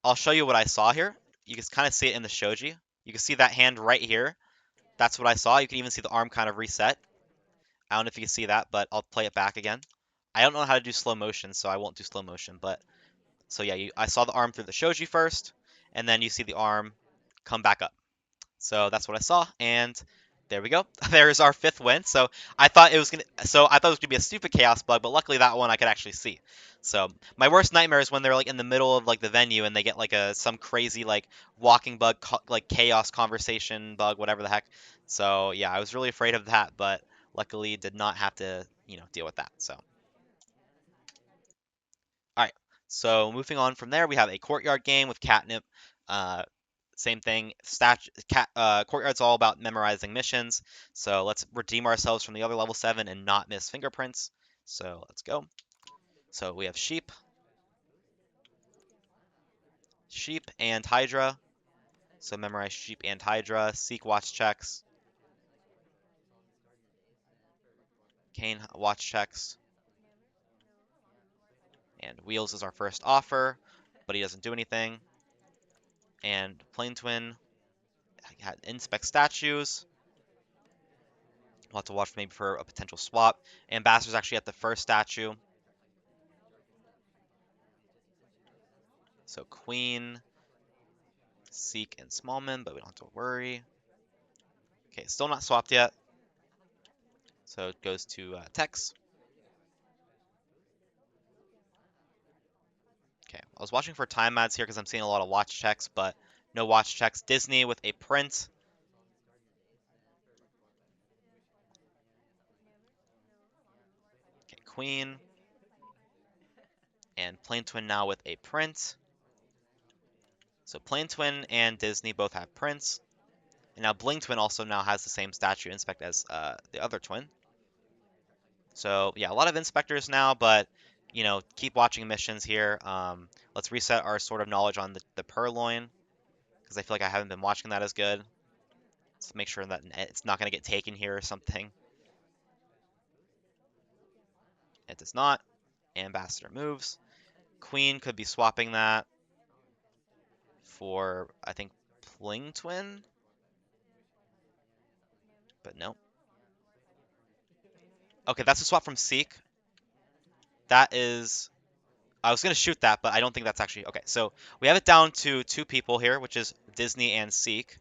I'll show you what I saw here. You can kind of see it in the shoji. You can see that hand right here. That's what I saw. You can even see the arm kind of reset. I don't know if you can see that, but I'll play it back again. I don't know how to do slow motion, so I won't do slow motion. But so yeah, I saw the arm through the shoji first, and then you see the arm come back up. So that's what I saw, and there we go. There's our fifth win. I thought it was gonna be a stupid chaos bug, but luckily that one I could actually see. So my worst nightmare is when they're like in the middle of like the venue and they get like some crazy like walking bug, like chaos conversation bug, whatever the heck. So yeah, I was really afraid of that, but luckily did not have to deal with that. So all right. So moving on from there, we have a courtyard game with catnip. Uh, Same thing. Courtyard's all about memorizing missions. So let's redeem ourselves from the other level 7 and not miss fingerprints. So let's go. So we have sheep and hydra. So memorize sheep and hydra. Seek watch checks. Kane watch checks. And wheels is our first offer, but he doesn't do anything. And plane twin had inspect statues. We'll have to watch maybe for a potential swap. Ambassador's actually at the first statue. So Queen, Seek, and Smallman, but we don't have to worry. Okay, still not swapped yet. So it goes to Tex. Okay, I was watching for time ads here because I'm seeing a lot of watch checks, but no watch checks. Disney with a print. Okay, Queen. And Plane Twin now with a print. So Plane Twin and Disney both have prints. And now Bling Twin also now has the same statue inspect as the other twin. So yeah, a lot of inspectors now, but keep watching missions here. Let's reset our sort of knowledge on the purloin because I feel like I haven't been watching that as good. Let's make sure that it's not going to get taken here or something. It does not. Ambassador moves. Queen could be swapping that for, I think, Pling Twin, but no. Okay, that's a swap from Seek. That is, I was going to shoot that, but I don't think that's actually, okay. So we have it down to two people here, which is Disney and Seek.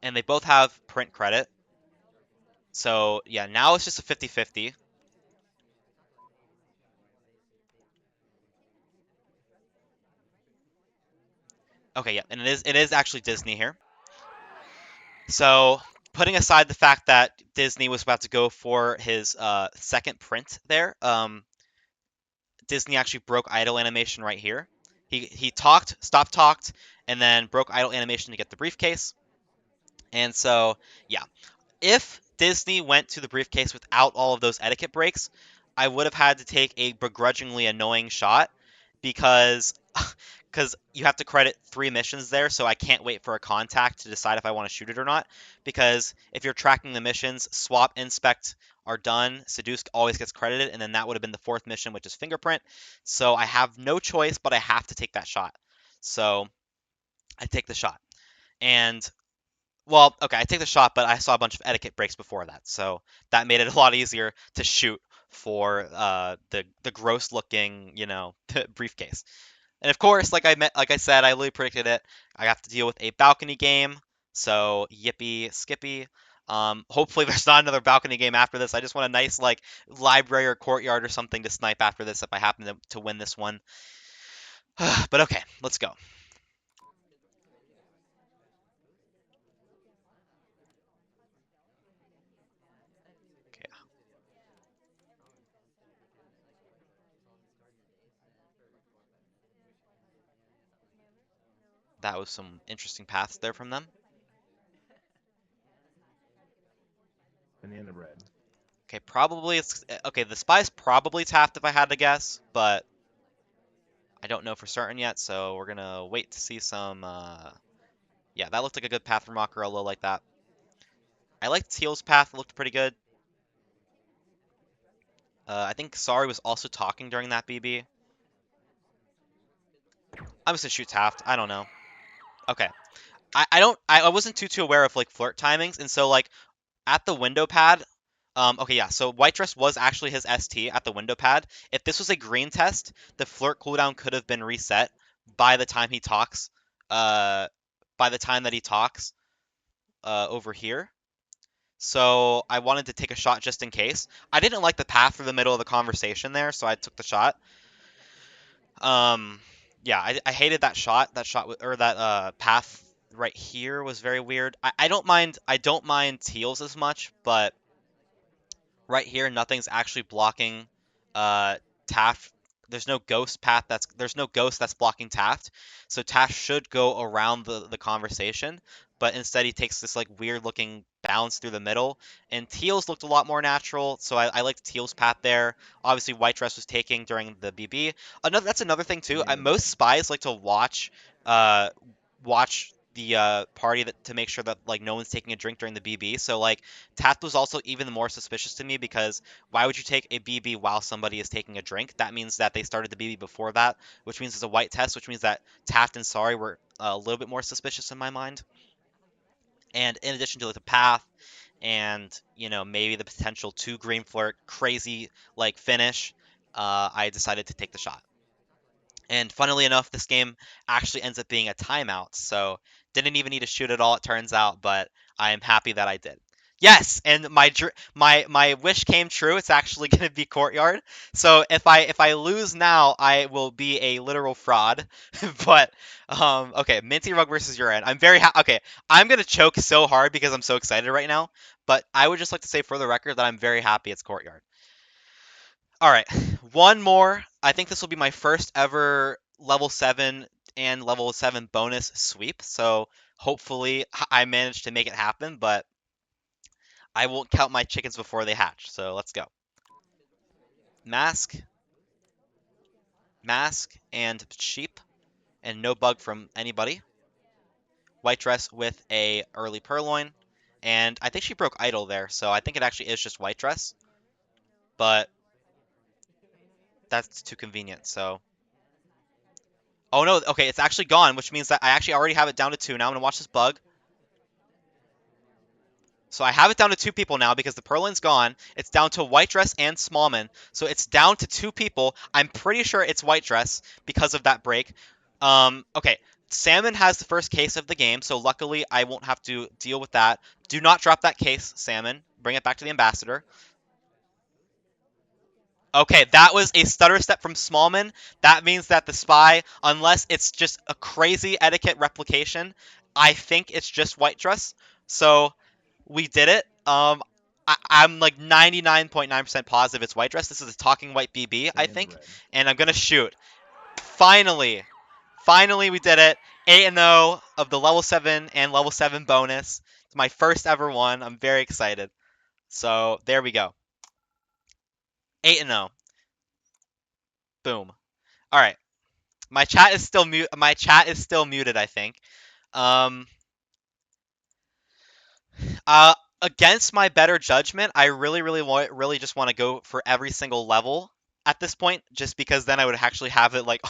And they both have print credit. So yeah, now it's just a 50-50. Okay, yeah, and it is actually Disney here. So putting aside the fact that Disney was about to go for his second print there, Disney actually broke idle animation right here. He stopped talked, and then broke idle animation to get the briefcase. And so yeah, if Disney went to the briefcase without all of those etiquette breaks, I would have had to take a begrudgingly annoying shot because you have to credit 3 missions there, so I can't wait for a contact to decide if I want to shoot it or not. Because if you're tracking the missions, swap, inspect are done. Seduce always gets credited, and then that would have been the 4th mission, which is fingerprint. So I have no choice, but I have to take that shot. So I take the shot. And well, okay, I take the shot, but I saw a bunch of etiquette breaks before that, so that made it a lot easier to shoot for the gross looking, briefcase. And of course, like I said, I literally predicted it. I have to deal with a balcony game, so yippee skippy. Hopefully there's not another balcony game after this. I just want a nice like library or courtyard or something to snipe after this if I happen to win this one. But okay, let's go. Okay, that was some interesting paths there from them. Banana bread. Okay, probably it's okay. The spy's probably tapped if I had to guess, but I don't know for certain yet. So we're gonna wait to see some. Yeah, that looked like a good path from Macarello like that. I liked Teal's path; it looked pretty good. I think Sorry was also talking during that BB. I'm just gonna shoot Taft. I don't know. Okay. I don't I wasn't too aware of like flirt timings, and so like at the window pad, okay, yeah, so White Dress was actually his ST at the window pad. If this was a green test, the flirt cooldown could have been reset by the time he talks, uh, by the time that he talks, over here. So I wanted to take a shot just in case. I didn't like the path through the middle of the conversation there, so I took the shot. Um, yeah, I hated that shot. That shot or that path right here was very weird. I don't mind Teals as much, but right here nothing's actually blocking Taft. There's no ghost that's blocking Taft. So Taft should go around the conversation, but instead he takes this like weird looking bounce through the middle. And Teals looked a lot more natural, so I liked Teals' path there. Obviously White Dress was taking during the BB. That's another thing too. Banana Most bread. spies like to uh watch the party to make sure that like no one's taking a drink during the BB. So like Taft was also even more suspicious to me because why would you take a BB while somebody is taking a drink? That means that they started the BB before that, which means it's a white test, which means that Taft and Sorry were a little bit more suspicious in my mind. And in addition to like, the path and maybe the potential two green flirt crazy like finish, I decided to take the shot. And funnily enough, this game actually ends up being a timeout, so didn't even need to shoot at all, it turns out, but I am happy that I did. Yes, and my wish came true. It's actually going to be courtyard. So if I lose now, I will be a literal fraud. But okay, Minty Rug versus your end. I'm very okay. I'm gonna choke so hard because I'm so excited right now. But I would just like to say for the record that I'm very happy it's courtyard. All right, one more. I think this will be my first ever level 7 and level 7 bonus sweep. So hopefully I manage to make it happen, but I won't count my chickens before they hatch. So let's go. Mask, mask, and sheep, and no bug from anybody. White dress with a early purloin, and I think she broke idle there, so I think it actually is just white dress, but that's too convenient. So oh no, okay, it's actually gone, which means that I actually already have it down to 2. Now I'm gonna watch this bug. So I have it down to 2 people now because the Purloin's gone. It's down to White Dress and Smallman. So it's down to 2 people. I'm pretty sure it's White Dress because of that break. Okay. Salmon has the first case of the game, so luckily I won't have to deal with that. Do not drop that case, Salmon. Bring it back to the Ambassador. Okay, that was a stutter step from Smallman. That means that the spy, unless it's just a crazy etiquette replication, I think it's just White Dress. So we did it. I'm like 99.9% positive it's White Dress. This is a talking white BB, I Banana think, bread. and I'm gonna shoot. Finally, finally we did it. 8-0 of the level 7 and level 7 bonus. It's my first ever one. I'm very excited. So there we go. 8-0. Boom. All right. My chat is still mute. My chat is still muted, I think. Um, uh, Against my better judgment, I really just want to go for every single level at this point, just because then I would actually have it like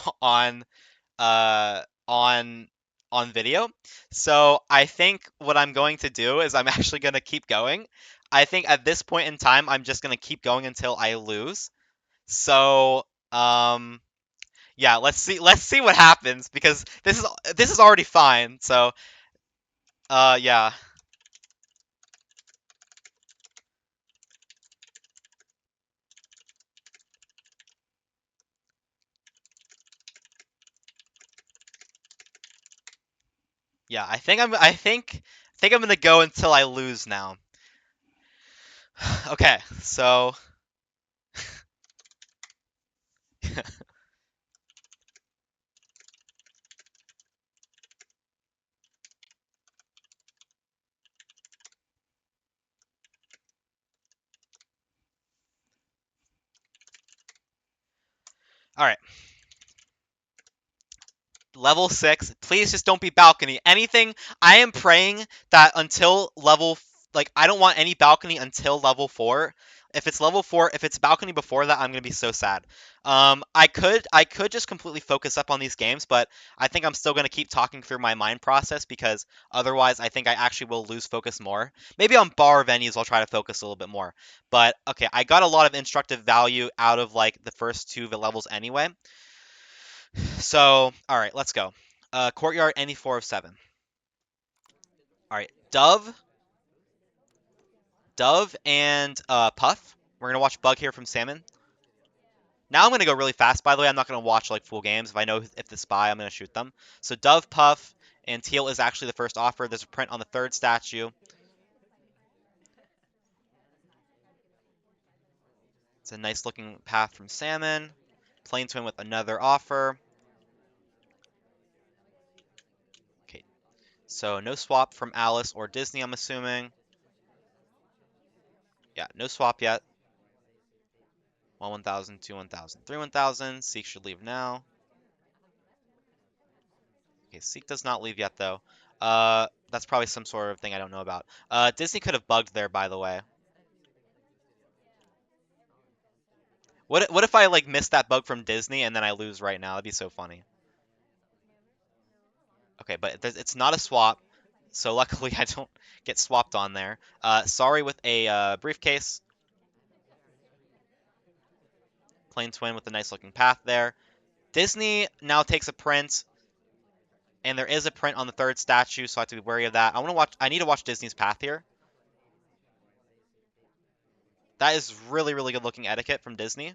uh on on video. So I think what I'm going to do is I'm actually going to keep going. I think at this point in time, I'm just going to keep going until I lose. So yeah, let's see what happens because this is already fine. So yeah. Yeah, I think I'm gonna go until I lose now. Okay, so all right. Level 6, please just don't be balcony. Anything, I am praying that until like, I don't want any balcony until level 4. If it's level 4, if it's balcony before that, I'm gonna be so sad. I could just completely focus up on these games, but I think I'm still gonna keep talking through my mind process because otherwise I think I actually will lose focus more. Maybe on bar venues I'll try to focus a little bit more. But okay, I got a lot of instructive value out of like the first two levels anyway. So, all right, let's go. Courtyard, any 4 of 7. All right, Dove, and Puff. We're gonna watch Bug here from Salmon. Now I'm gonna go really fast. By the way, I'm not gonna watch like full games. If I know if the spy, I'm gonna shoot them. So Dove, Puff, and Teal is actually the first offer. There's a print on the third statue. It's a nice looking path from Salmon. Plain Twin with another offer. Okay, so no swap from Alice or Disney, I'm assuming. Yeah, no swap yet. 1,000, 2, 1,000, 3, 1,000. Seek should leave now. Okay, Seek does not leave yet, though. That's probably some sort of thing I don't know about. Disney could have bugged there, by the way. What if I, like, miss that bug from Disney and then I lose right now? That'd be so funny. Okay, but it's not a swap, so luckily I don't get swapped on there. Sorry with a briefcase. Plain Twin with a nice looking path there. Disney now takes a print, and there is a print on the third statue, so I have to be wary of that. I need to watch Disney's path here. That is really, really good looking etiquette from Disney.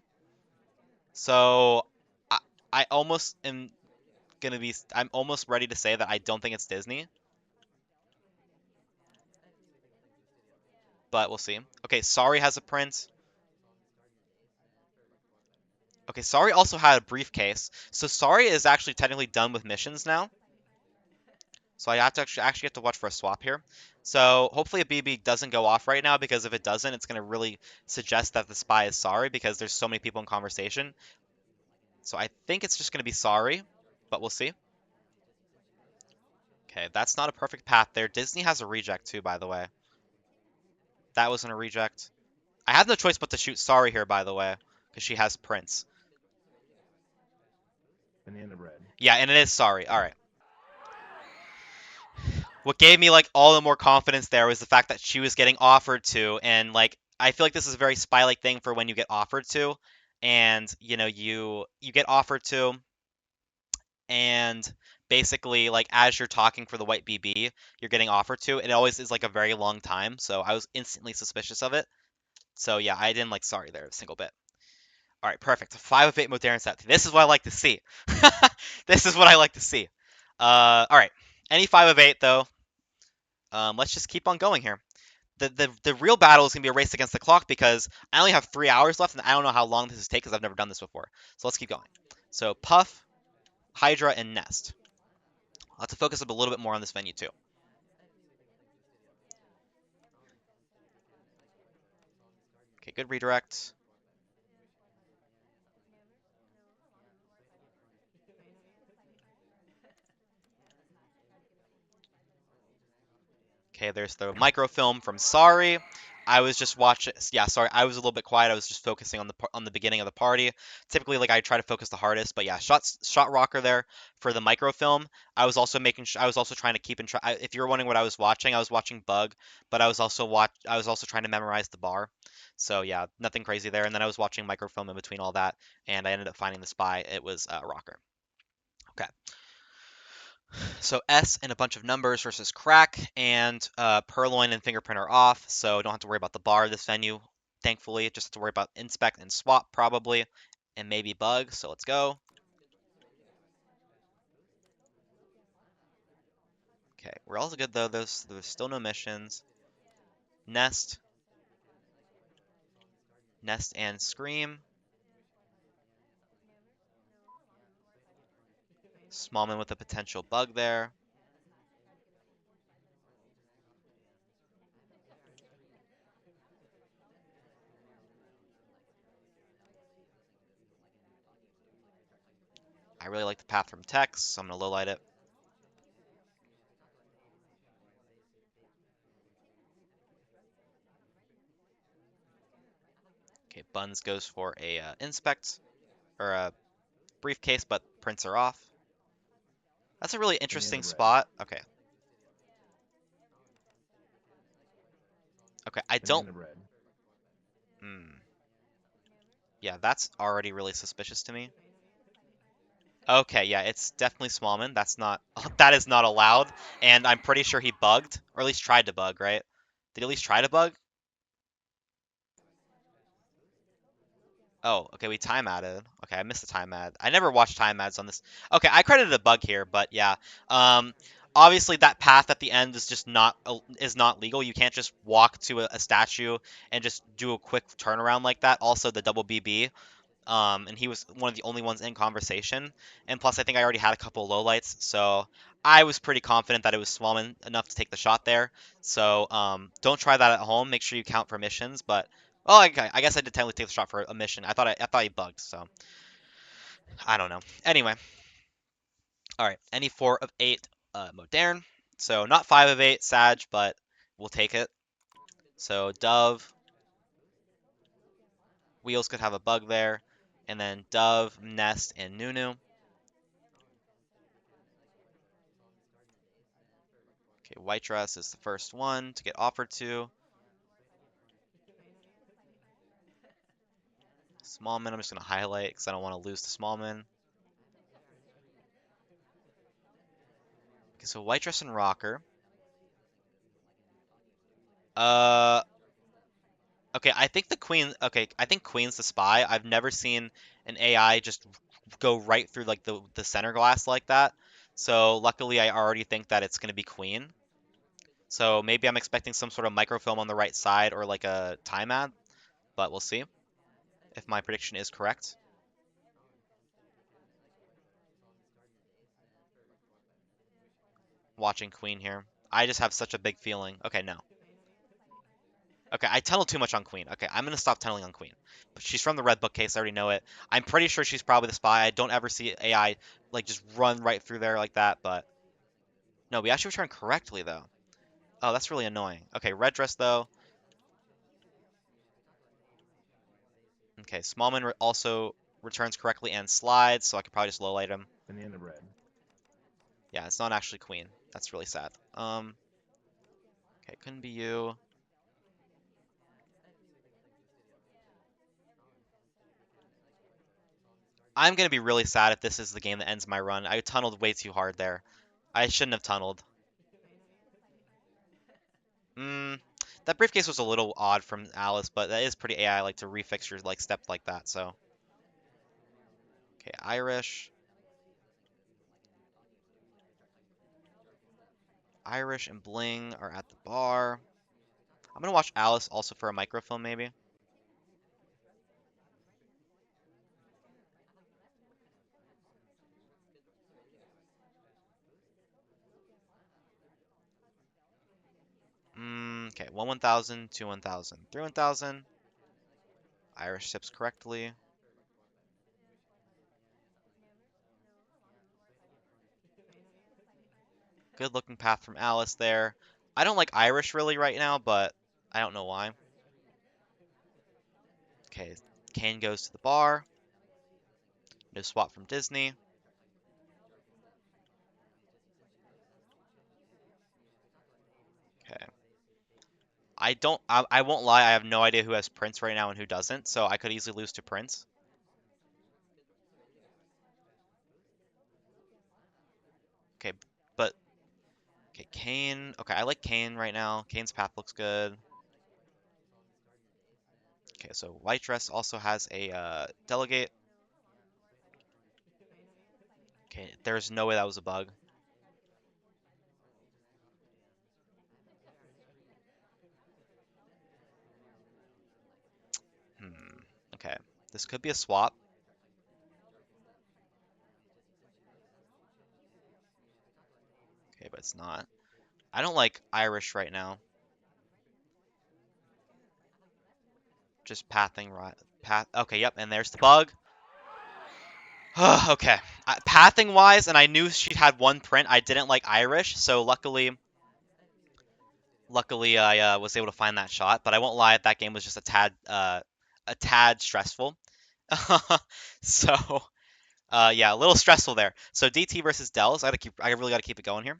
So I, I almost am I'm almost ready to say that I don't think it's Disney, but we'll see. Okay, Sorry has a print. Okay, Sorry also had a briefcase. So Sorry is actually technically done with missions now. So I have to actually get to watch for a swap here. So hopefully a BB doesn't go off right now because if it doesn't, it's going to really suggest that the spy is Sorry because there's so many people in conversation. So I think it's just going to be Sorry, but we'll see. Okay, that's not a perfect path there. Disney has a reject too, by the way. That wasn't a reject. I have no choice but to shoot Sorry here, by the way, because she has Prince. Banana bread. Yeah, and it is Sorry. All right. What gave me like all the more confidence there was the fact that she was getting offered to, and like I feel like this is a very spy-like thing for when you get offered to, and you get offered to, and basically like as you're talking for the white BB, you're getting offered to. It always is like a very long time, so I was instantly suspicious of it. So yeah, I didn't like Sorry there a single bit. All right, perfect. 5 of 8 Modern set. This is what I like to see. This is what I like to see. All right. Any 5 of 8 though. Let's just keep on going here. The real battle is gonna be a race against the clock because I only have 3 hours left and I don't know how long this is take because I've never done this before. So let's keep going. So Puff, Hydra, and Nest. I'll have to focus up a little bit more on this venue too. Okay, good redirect. Okay, there's the microfilm from Sorry. I was just watching. Yeah, sorry, I was a little bit quiet. I was just focusing on the beginning of the party. Typically, like I try to focus the hardest, but yeah, shot rocker there for the microfilm. I was also making. I was also trying to keep in track. If you were wondering what I was watching Bug, but I was also trying to memorize the bar. So yeah, nothing crazy there. And then I was watching microfilm in between all that, and I ended up finding the spy. It was rocker. Okay. So S and a bunch of numbers versus crack, and purloin and fingerprint are off, so don't have to worry about the bar this venue. Thankfully, just have to worry about inspect and swap probably, and maybe bug. So let's go. Okay, we're also good though. There's still no missions. Nest, Nest and Scream. Smallman with a potential bug there. I really like the path from text, so I'm gonna lowlight it. Okay, Buns goes for a inspect or a briefcase, but prints are off. That's a really in the end interesting of red. spot. Okay, okay, I In the don't. end of red. Hmm. Yeah, that's already really suspicious to me. Okay, yeah, it's definitely Smallman. That's not that is not allowed, and I'm pretty sure he bugged, or at least tried to bug, right? Did he at least try to bug? Oh, okay, we time added. Okay, I missed the time ad. I never watched time ads on this. Okay, I credited a bug here, but yeah. Um, Obviously that path at the end is just not is not legal. You can't just walk to a statue and just do a quick turnaround like that. Also, the double BB. And he was one of the only ones in conversation. And plus, I think I already had a couple of lowlights, so I was pretty confident that it was Smallman enough to take the shot there. So don't try that at home. Make sure you count for missions. But well, okay, I guess I did technically take the shot for a mission. I thought he bugged, so I don't know. Anyway, all right, any four of eight, Modern. So not five of eight, Sag, but we'll take it. So Dove, Wheels could have a bug there, and then Dove, Nest, and Nunu. Okay, White Dress is the first one to get offered to. Smallman, I'm just going to highlight because I don't want to lose to Smallman. Okay, so White Dress and Rocker. Uh, okay, I think the Queen. Okay, I think Queen's the spy. I've never seen an AI just go right through like the center glass like that. So luckily, I already think that it's going to be Queen. So maybe I'm expecting some sort of microfilm on the right side or like a time ad, but we'll see if my prediction is correct. Watching Queen here. I just have such a big feeling. Okay, no. Okay, I tunneled too much on Queen. Okay, I'm gonna stop tunneling on Queen. But she's from the red bookcase. I already know it. I'm pretty sure she's probably the spy. I don't ever see AI like just run right through there like that. But no, we actually returned correctly though. Oh, that's really annoying. Okay, red dress though. Okay, Smallman also returns correctly and slides, so I could probably just lowlight him. In the end of red. Yeah, it's not actually Queen. That's really sad. Okay, couldn't be you. I'm gonna be really sad if this is the game that ends my run. I tunneled way too hard there. I shouldn't have tunneled. Mm, that briefcase was a little odd from Alice, but that is pretty AI like to refix your like step like that. So okay, Irish and Bling are at the bar. I'm gonna watch Alice also for a microfilm maybe. Okay, 1,000, 1,000, 1,000. Irish sips correctly. Good looking path from Alice there. I don't like Irish really right now, but I don't know why. Okay, Kane goes to the bar. No swap from Disney. Okay. I won't lie, I have no idea who has Prince right now and who doesn't, so I could easily lose to Prince. Okay, but okay, Kane. Okay, I like Kane right now. Kane's path looks good. Okay, so White Dress also has a delegate. Okay, there's no way that was a bug. This could be a swap. Okay, but it's not. I don't like Irish right now. Just pathing right. Path. Okay, yep, and there's the bug. Okay. Pathing wise, and I knew she had one print. I didn't like Irish, so luckily I was able to find that shot. But I won't lie, that game was just a tad stressful. So yeah, a little stressful there. So DT versus Dells. I really gotta keep it going here.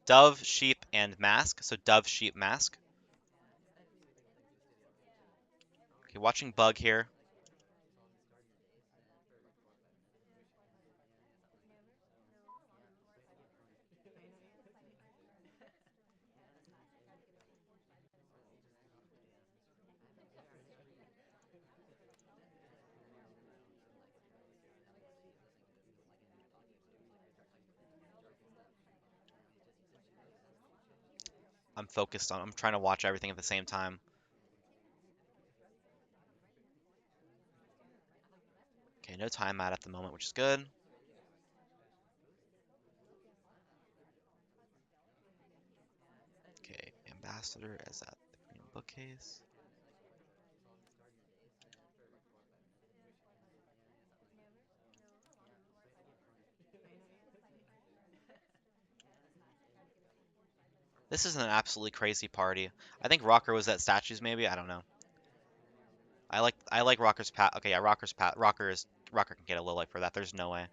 Dove, sheep, and mask. So dove, sheep, mask. Okay, watching bug here. I'm focused on. I'm trying to watch everything at the same time. Okay, no timeout at the moment, which is good. Okay, ambassador is at the green bookcase. This is an absolutely crazy party. I think Rocker was at statues, maybe. I don't know. I like Rocker's pat. Okay, yeah, Rocker's pat. Rocker can get a low light for that. There's no way.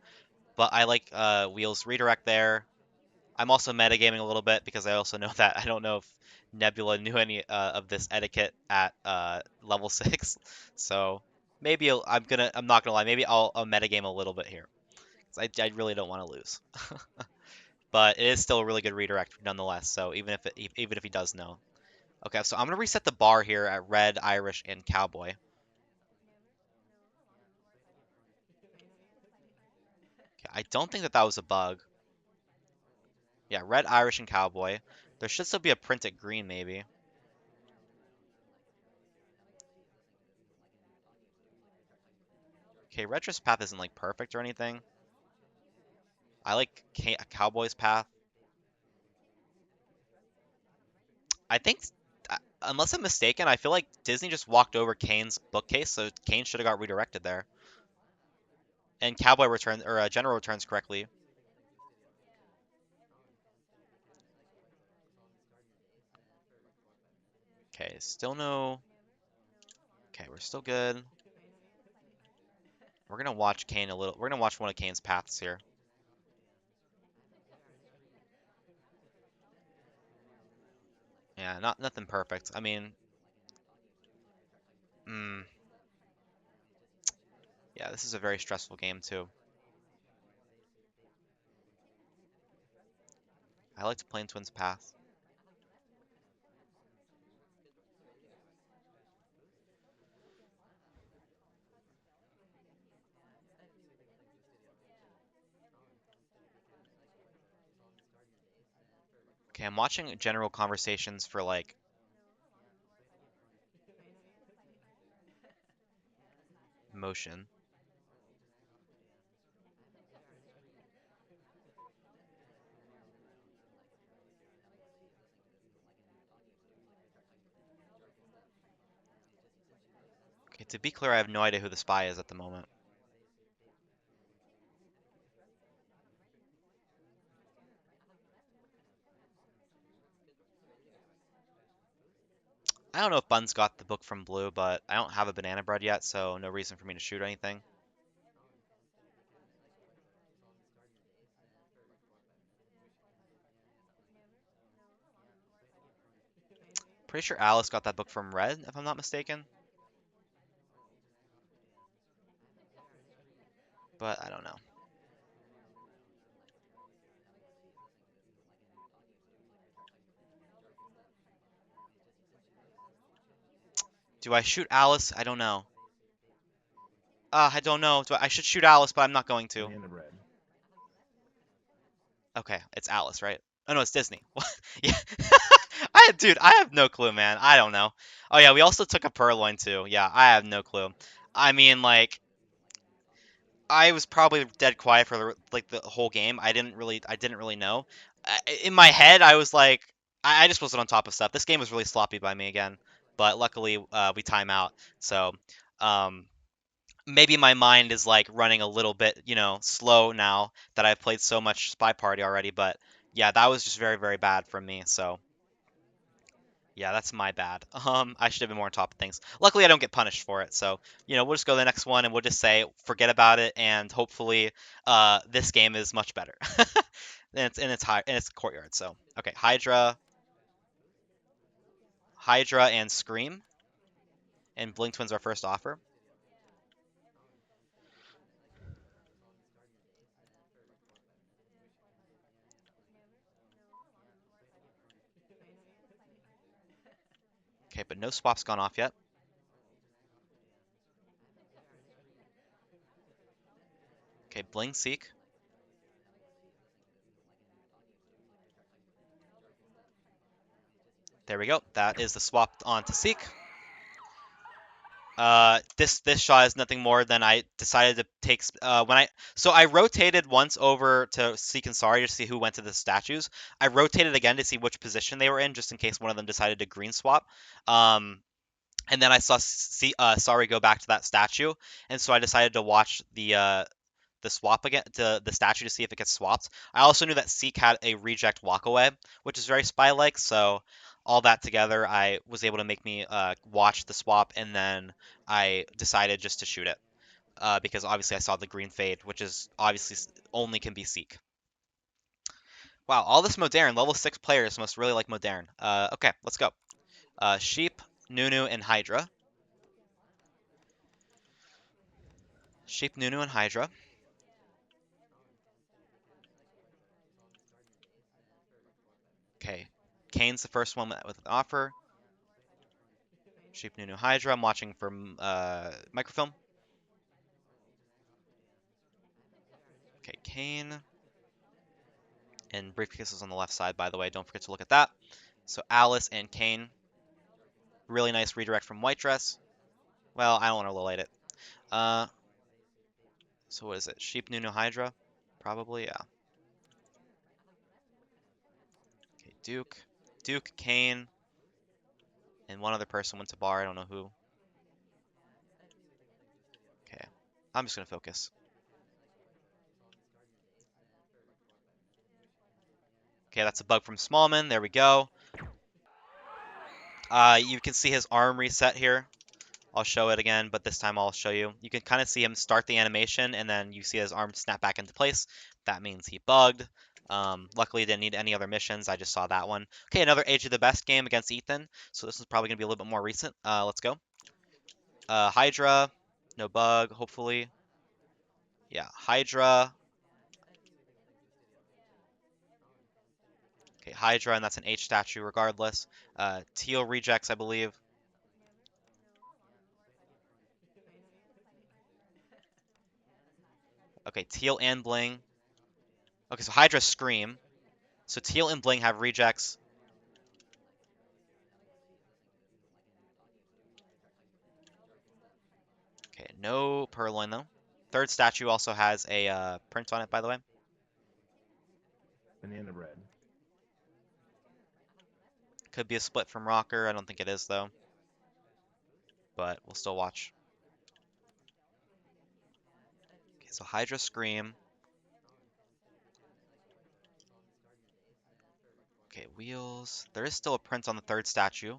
But I like Wheels redirect there. I'm also metagaming a little bit because I also know that I don't know if Nebula knew any of this etiquette at level 6. So maybe I'm not gonna lie, maybe I'll metagame a little bit here. 'Cause I really don't want to lose. But it is still a really good redirect nonetheless. So even if he does know. Okay, so I'm gonna reset the bar here at red, Irish, and cowboy. Okay, I don't think that was a bug. Yeah, red, Irish, and cowboy. There should still be a print at green maybe. Okay, Retro's path isn't like perfect or anything. I like Cowboy's path. I think, unless I'm mistaken, I feel like Disney just walked over Kane's bookcase, so Kane should have got redirected there. And Cowboy returns, or General returns correctly. Okay, still no. Okay, we're still good. We're gonna watch Kane a little. We're gonna watch one of Kane's paths here. Yeah, nothing perfect. I mean, mm, yeah, this is a very stressful game too. I like to play in Twins path. Okay, I'm watching general conversations for like motion. Okay, to be clear, I have no idea who the spy is at the moment. I don't know if Bun's got the book from Blue, but I don't have a banana bread yet, so no reason for me to shoot anything. Pretty sure Alice got that book from Red, if I'm not mistaken, but I don't know. Do I shoot Alice? I don't know. I don't know. I should shoot Alice, but I'm not going to. Banana bread. Okay, it's Alice, right? Oh no, it's Disney. Yeah. I Dude, I have no clue, man. I don't know. Oh yeah, we also took a Purloin too. Yeah, I have no clue. I mean, like, I was probably dead quiet for the whole game. I didn't really know. In my head, I was like, I just wasn't on top of stuff. This game was really sloppy by me again, but luckily we time out. So um, maybe my mind is like running a little bit, slow now that I've played so much Spy Party already. But yeah, that was just very, very bad from me. So yeah, that's my bad. I should have been more on top of things. Luckily, I don't get punished for it. So, we'll just go to the next one and we'll just say forget about it and hopefully this game is much better. And it's high and it's courtyard. So, okay, Hydra and Scream and Blink Twins our first offer. Okay, but no swap's gone off yet. Okay, Bling Seek. There we go. That is the swap on to Seek. This shot is nothing more than I decided to take when I rotated once over to Seek and Sorry to see who went to the statues. I rotated again to see which position they were in, just in case one of them decided to green swap. Um, and then I saw Sorry go back to that statue, and so I decided to watch the swap again to the statue to see if it gets swapped. I also knew that Seek had a reject walkaway, which is very spy-like, so all that together, I was able to make me watch the swap, and then I decided just to shoot it because obviously I saw the green fade, which is obviously only can be Seek. Wow, all this Modern, level 6 players must really like Modern. Okay, let's go. Sheep, Nunu, and Hydra. Sheep, Nunu, and Hydra. Okay, Kane's the first one with an offer. Sheep, Nunu, Hydra. I'm watching from microfilm. Okay, Kane. And Briefcase is on the left side, by the way. Don't forget to look at that. So Alice and Kane. Really nice redirect from White Dress. Well, I don't want to low light it. Uh, so what is it? Sheep, Nunu, Hydra? Probably, yeah. Okay, Duke. Duke, Kane, and one other person went to bar. I don't know who. Okay, I'm just going to focus. Okay, that's a bug from Smallman. There we go. You can see his arm reset here. I'll show it again, but this time I'll show you. You can kind of see him start the animation, and then you see his arm snap back into place. That means he bugged. Luckily, didn't need any other missions. I just saw that one. Okay, another Age of the Best game against Ethan. So this is probably going to be a little bit more recent. Let's go. Hydra. No bug, hopefully. Yeah, Hydra. Okay, Hydra, and that's an H statue regardless. Teal rejects, I believe. Okay, Teal and Bling. Okay, so Hydra Scream. So Teal and Bling have rejects. Okay, no Purloin though. Third statue also has a print on it, by the way. Banana bread. Could be a split from Rocker. I don't think it is though, but we'll still watch. Okay, so Hydra Scream. Okay, Wheels. There is still a print on the third statue,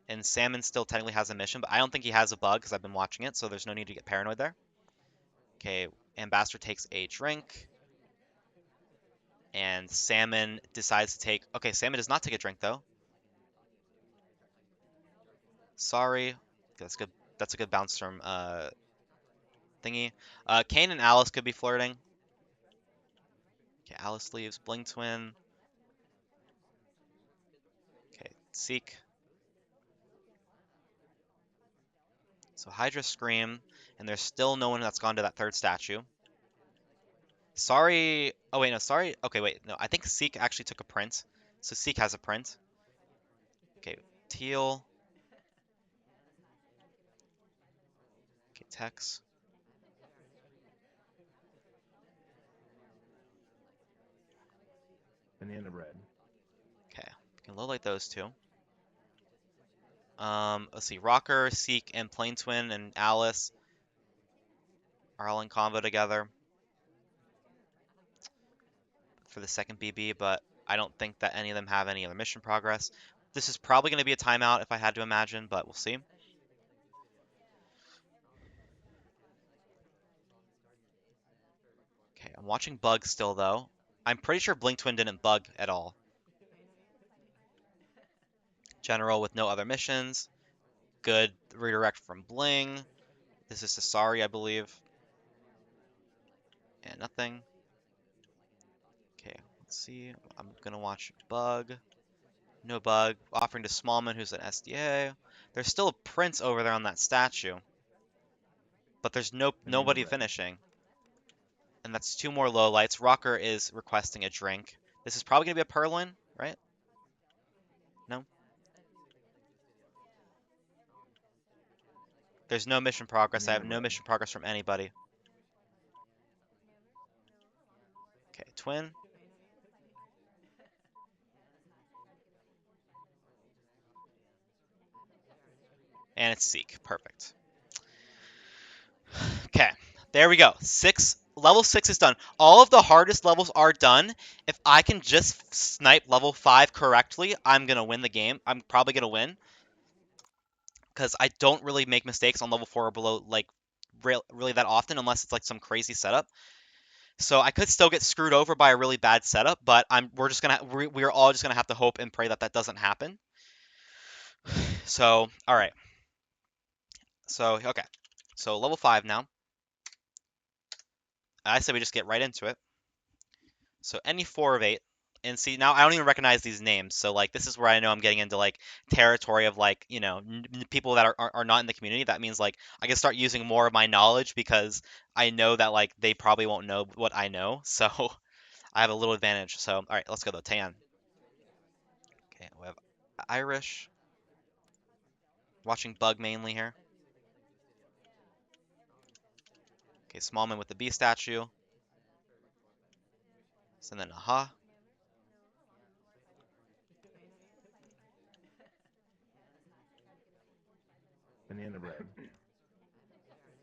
and Salmon still technically has a mission, but I don't think he has a bug because I've been watching it, so there's no need to get paranoid there. Okay, Ambassador takes a drink, and Salmon decides to take. Okay, Salmon does not take a drink though. Sorry, that's good. That's a good bounce from thingy. Kane and Alice could be flirting. Okay, Alice leaves. Bling Twin. Okay, Seek. So Hydra Scream, and there's still no one that's gone to that third statue. Sorry. Oh wait, no, sorry. Okay, wait, no. I think Seek actually took a print, so Seek has a print. Okay, teal. Okay, text. Banana bread. Okay, we can low light those two. Let's see. Rocker, Seek, and Plain Twin and Alice are all in combo together for the second BB, but I don't think that any of them have any other mission progress. This is probably going to be a timeout if I had to imagine, but we'll see. Okay, I'm watching Bug still, though. I'm pretty sure Blink Twin didn't bug at all. General with no other missions. Good redirect from Bling. This is Sasari, I believe. And nothing. Okay, let's see. I'm gonna watch Bug. No Bug. Offering to Smallman, who's an SDA. There's still a Prince over there on that statue. But there's Banana nobody bread. finishing. And that's two more low lights. Rocker is requesting a drink. This is probably gonna be a Purloin, right? No? There's no mission progress. I Banana have no bread. mission progress from anybody. Okay, Twin. And it's Seek. Perfect. Okay, there we go. Level 6 is done. All of the hardest levels are done. If I can just snipe level 5 correctly, I'm going to win the game. I'm probably going to win because I don't really make mistakes on level 4 or below like really that often unless it's like some crazy setup. So I could still get screwed over by a really bad setup, but we're all just going to have to hope and pray that that doesn't happen. So, all right. So, okay. So level 5 now. I say we just get right into it. So any 4 of 8. And see, now I don't even recognize these names. So like this is where I know I'm getting into like territory of like, people that are not in the community. That means like I can start using more of my knowledge because I know that like they probably won't know what I know. So I have a little advantage. So all right, let's go though. Tan. Okay, we have Irish. Watching Bug mainly here. Okay, Smallman with the B statue. So then aha. Banana bread.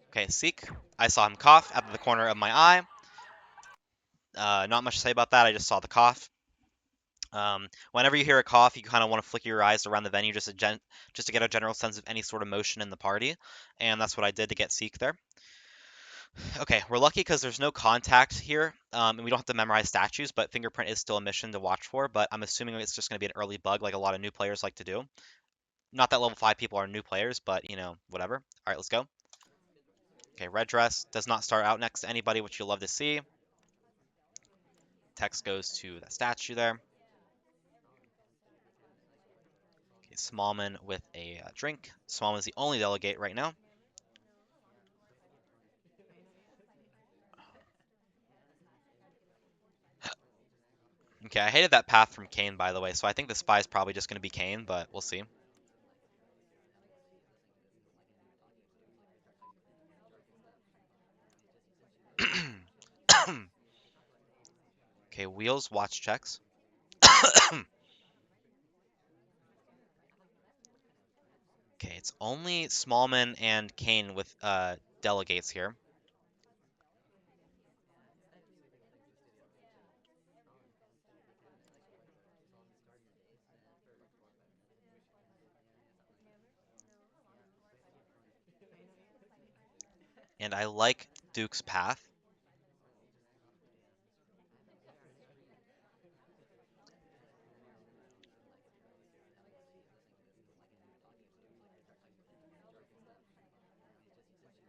Okay, Seek. I saw him cough out of the corner of my eye. Not much to say about that. I just saw the cough. Whenever you hear a cough, you kind of want to flick your eyes around the venue just to get a general sense of any sort of motion in the party, and that's what I did to get Seek there. Okay, we're lucky because there's no contact here, and we don't have to memorize statues, but fingerprint is still a mission to watch for, but I'm assuming it's just going to be an early bug like a lot of new players like to do. Not that level 5 people are new players, but, whatever. All right, let's go. Okay, red dress does not start out next to anybody, which you'll love to see. Text goes to that statue there. Okay, Smallman with a drink. Smallman is the only delegate right now. Okay, I hated that path from Kane, by the way, so I think the spy is probably just going to be Kane, but we'll see. Okay, wheels, watch checks. Okay, it's only Smallman and Kane with delegates here. And I like Duke's path.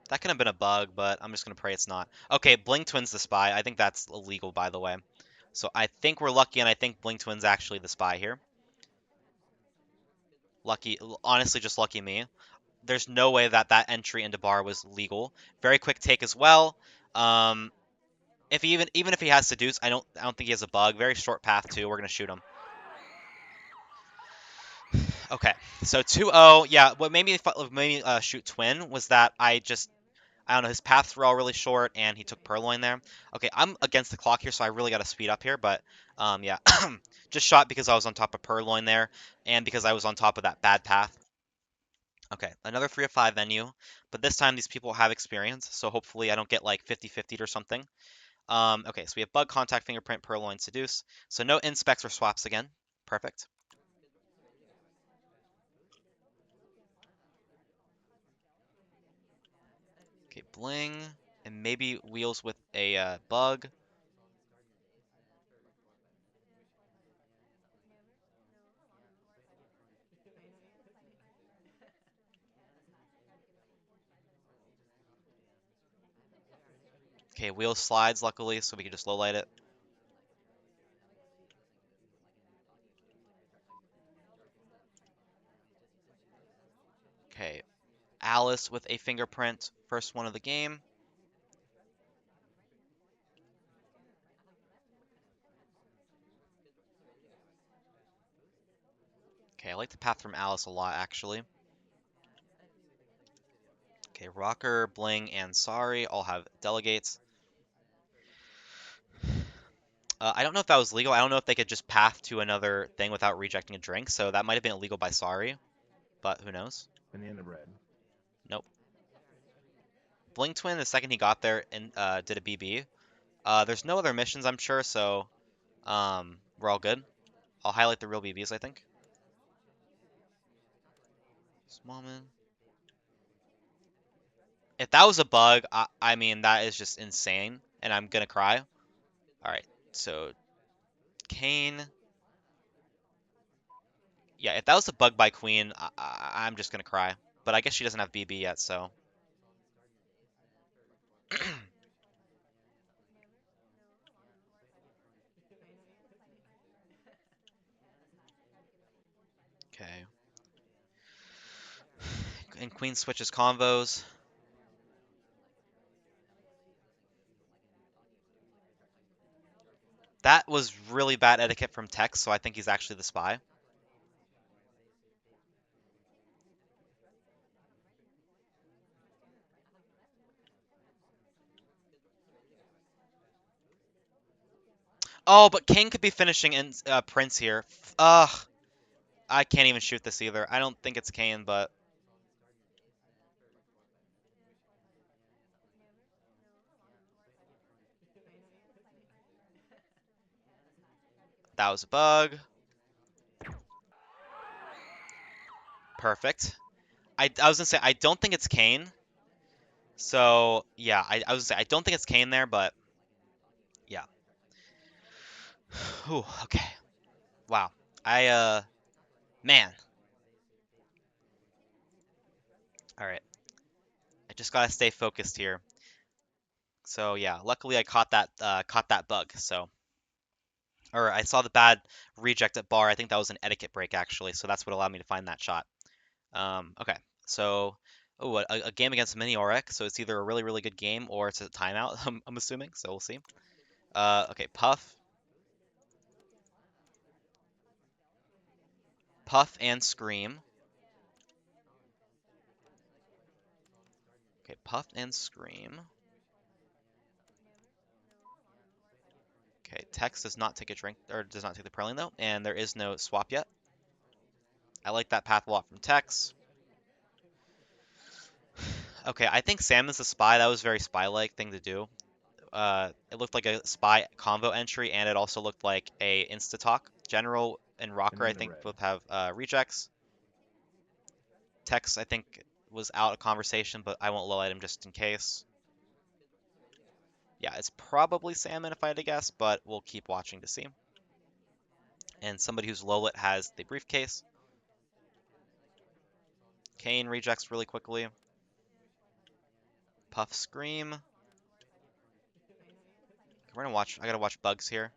That could have been a bug, but I'm just going to pray it's not. Okay, Blink Twin's the spy. I think that's illegal, by the way. So I think we're lucky, and I think Blink Twin's actually the spy here. Lucky, honestly, just lucky me. There's no way that that entry into bar was legal. Very quick take as well. If he even if he has seduce, I don't think he has a bug. Very short path too. We're gonna shoot him. Okay, so 2-0. Yeah, what made me shoot Twin was that I don't know, his paths were all really short and he took Purloin there. Okay, I'm against the clock here, so I really got to speed up here, but yeah, just shot because I was on top of Purloin there and because I was on top of that bad path. Okay, another 3 of 5 venue, but this time these people have experience, so hopefully I don't get like 50-50'd or something. Okay, so we have Bug, Contact, Fingerprint, Purloin, Seduce. So no inspects or swaps again. Perfect. Okay, Bling, and maybe Wheels with a Bug. Okay, Wheels slides, luckily, so we can just lowlight it. Okay, Alice with a Fingerprint, first one of the game. Okay, I like the path from Alice a lot, actually. Okay, Rocker, Bling, and Sorry all have delegates. I don't know if that was legal. I don't know if they could just path to another thing without rejecting a drink, so that might have been illegal by Sorry, but who knows? Banana bread. Nope. Bling Twin, the second he got there and did a BB. There's no other missions, I'm sure, so we're all good. I'll highlight the real BBs, I think. Smallman. If that was a bug, I mean, that is just insane, and I'm gonna cry. All right, so Kane. Yeah, if that was a bug by Queen, I'm just gonna cry. But I guess she doesn't have BB yet, so. Okay. And Queen switches convos. That was really bad etiquette from Tex, so I think he's actually the spy. Oh, but King could be finishing in Prince here. Ugh, I can't even shoot this either. I don't think it's Kane, but that was a bug. Perfect. I was gonna say I don't think it's Kane. So yeah, I was gonna say I don't think it's Kane there, but yeah. Whew, okay. Wow. I man. All right. I just gotta stay focused here. So yeah, luckily I caught that bug. So or I saw the bad reject at bar. I think that was an etiquette break actually. So that's what allowed me to find that shot. Okay. So oh, a game against Mini Orek. So it's either a really really good game or it's a timeout. I'm assuming. So we'll see. Okay. Puff and Scream. Okay. Puff and Scream. Okay, Tex does not take a drink, or does not take the Praline though, and there is no swap yet. I like that path a lot from Tex. Okay, I think Sam is the spy. That was a very spy-like thing to do. It looked like a spy convo entry, and it also looked like a insta-talk. General and Rocker, I Banana think, bread. both have rejects. Tex, I think, was out of conversation, but I won't low light him just in case. Yeah, it's probably Salmon if I had to guess, but we'll keep watching to see. And somebody who's low lit has the briefcase. Kane rejects really quickly. Puff Scream. We're gonna watch. I gotta watch Bugs here.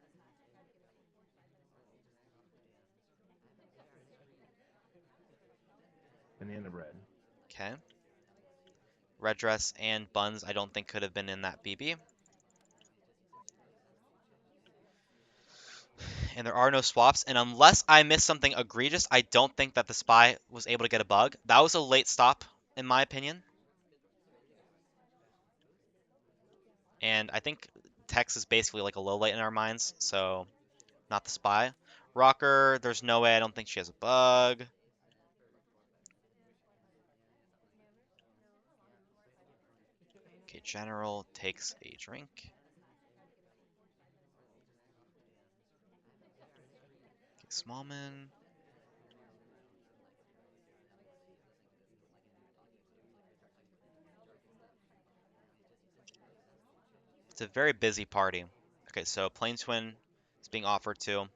Banana bread. Okay. Red Dress and Buns. I don't think could have been in that BB. And there are no swaps, and unless I missed something egregious, I don't think that the spy was able to get a bug. That was a late stop, in my opinion. And I think Tex is basically like a low light in our minds, so not the spy. Rocker, there's no way. I don't think she has a bug. Okay, General takes a drink. Okay, Smallman. It's a very busy party. Okay, so Plane Twin is being offered to.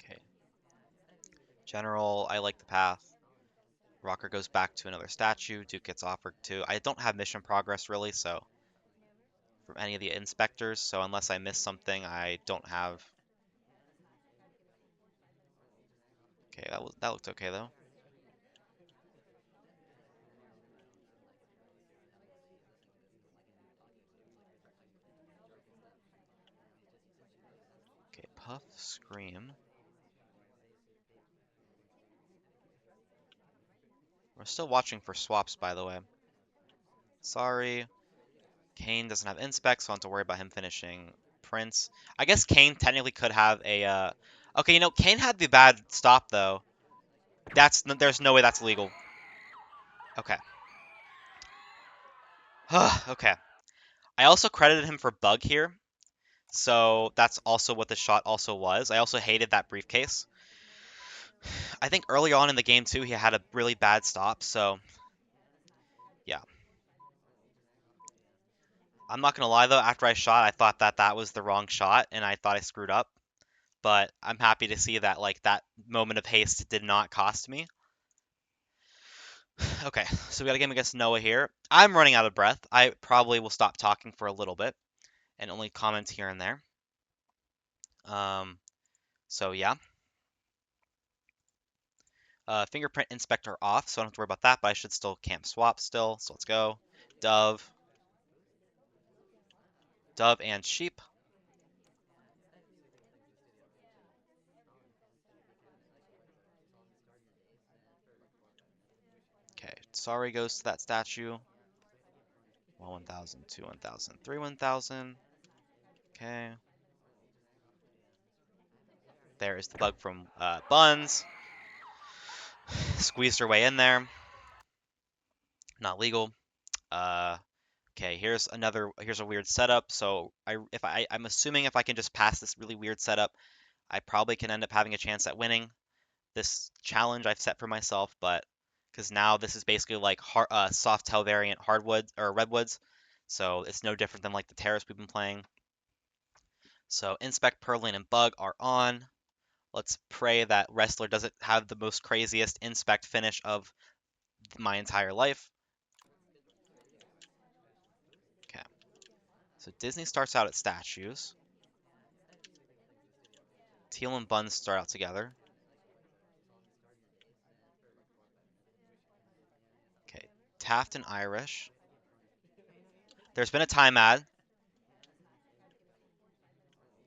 Okay, General, I like the path. Rocker goes back to another statue. Duke gets offered to. I don't have mission progress really, so from any of the inspectors, so unless I miss something, I don't have. Okay, that looked okay though. Okay, Puff, Scream. We're still watching for swaps, by the way. Sorry. Kane doesn't have inspec, so I don't have to worry about him finishing Prince. I guess Kane technically could have a. Okay, Kane had the bad stop though. There's no way that's legal. Okay. Okay. I also credited him for bug here, so that's also what the shot also was. I also hated that briefcase. I think early on in the game too, he had a really bad stop, so yeah. I'm not gonna lie though, after I shot, I thought that that was the wrong shot, and I thought I screwed up. But I'm happy to see that like that moment of haste did not cost me. Okay, so we got a game against Noah here. I'm running out of breath. I probably will stop talking for a little bit and only comment here and there. Um, so yeah. Fingerprint inspector off, so I don't have to worry about that, but I should still camp swap still. So let's go. Dove. Dove and sheep. Okay, sorry goes to that statue. 1,000, 2 1,000, 3 1,000. Okay. There is the bug from Buns. Squeezed her way in there. Not legal. Uh, okay, here's a weird setup. So I'm assuming if I can just pass this really weird setup, I probably can end up having a chance at winning this challenge I've set for myself. But because now this is basically like soft tail variant hardwood or redwoods, so it's no different than like the terrace we've been playing. So inspect, purloin, and bug are on. Let's pray that wrestler doesn't have the most craziest inspect finish of my entire life. Okay. So Disney starts out at statues. Teal and Buns start out together. Okay. Taft and Irish. There's been a time ad.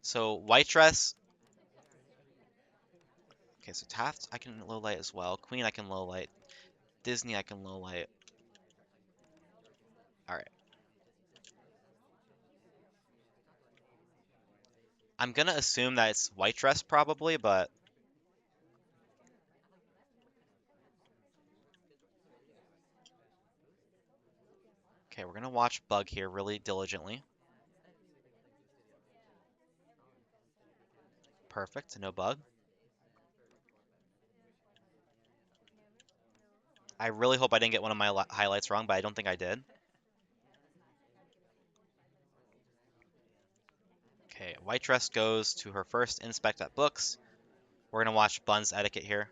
So white dress. Okay, so Taft I can low light as well. Queen I can low light. Disney I can low light. Alright. I'm gonna assume that it's white dress probably, but okay, we're gonna watch Bug here really diligently. Perfect, no bug. I really hope I didn't get one of my highlights wrong, but I don't think I did. Okay, white dress goes to her first inspect at books. We're gonna watch Bun's etiquette here.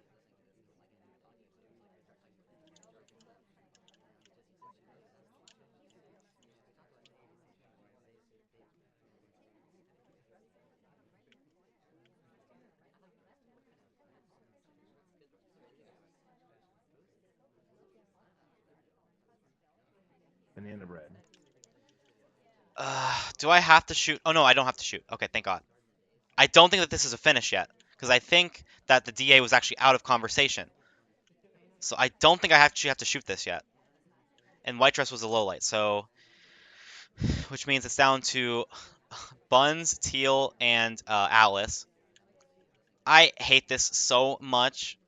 Do I have to shoot? Oh no, I don't have to shoot. Okay, thank God. I don't think that this is a finish yet, because I think that the DA was actually out of conversation. So I don't think I actually have to shoot this yet. And White Dress was a low light, so which means it's down to Buns, Teal, and Alice. I hate this so much.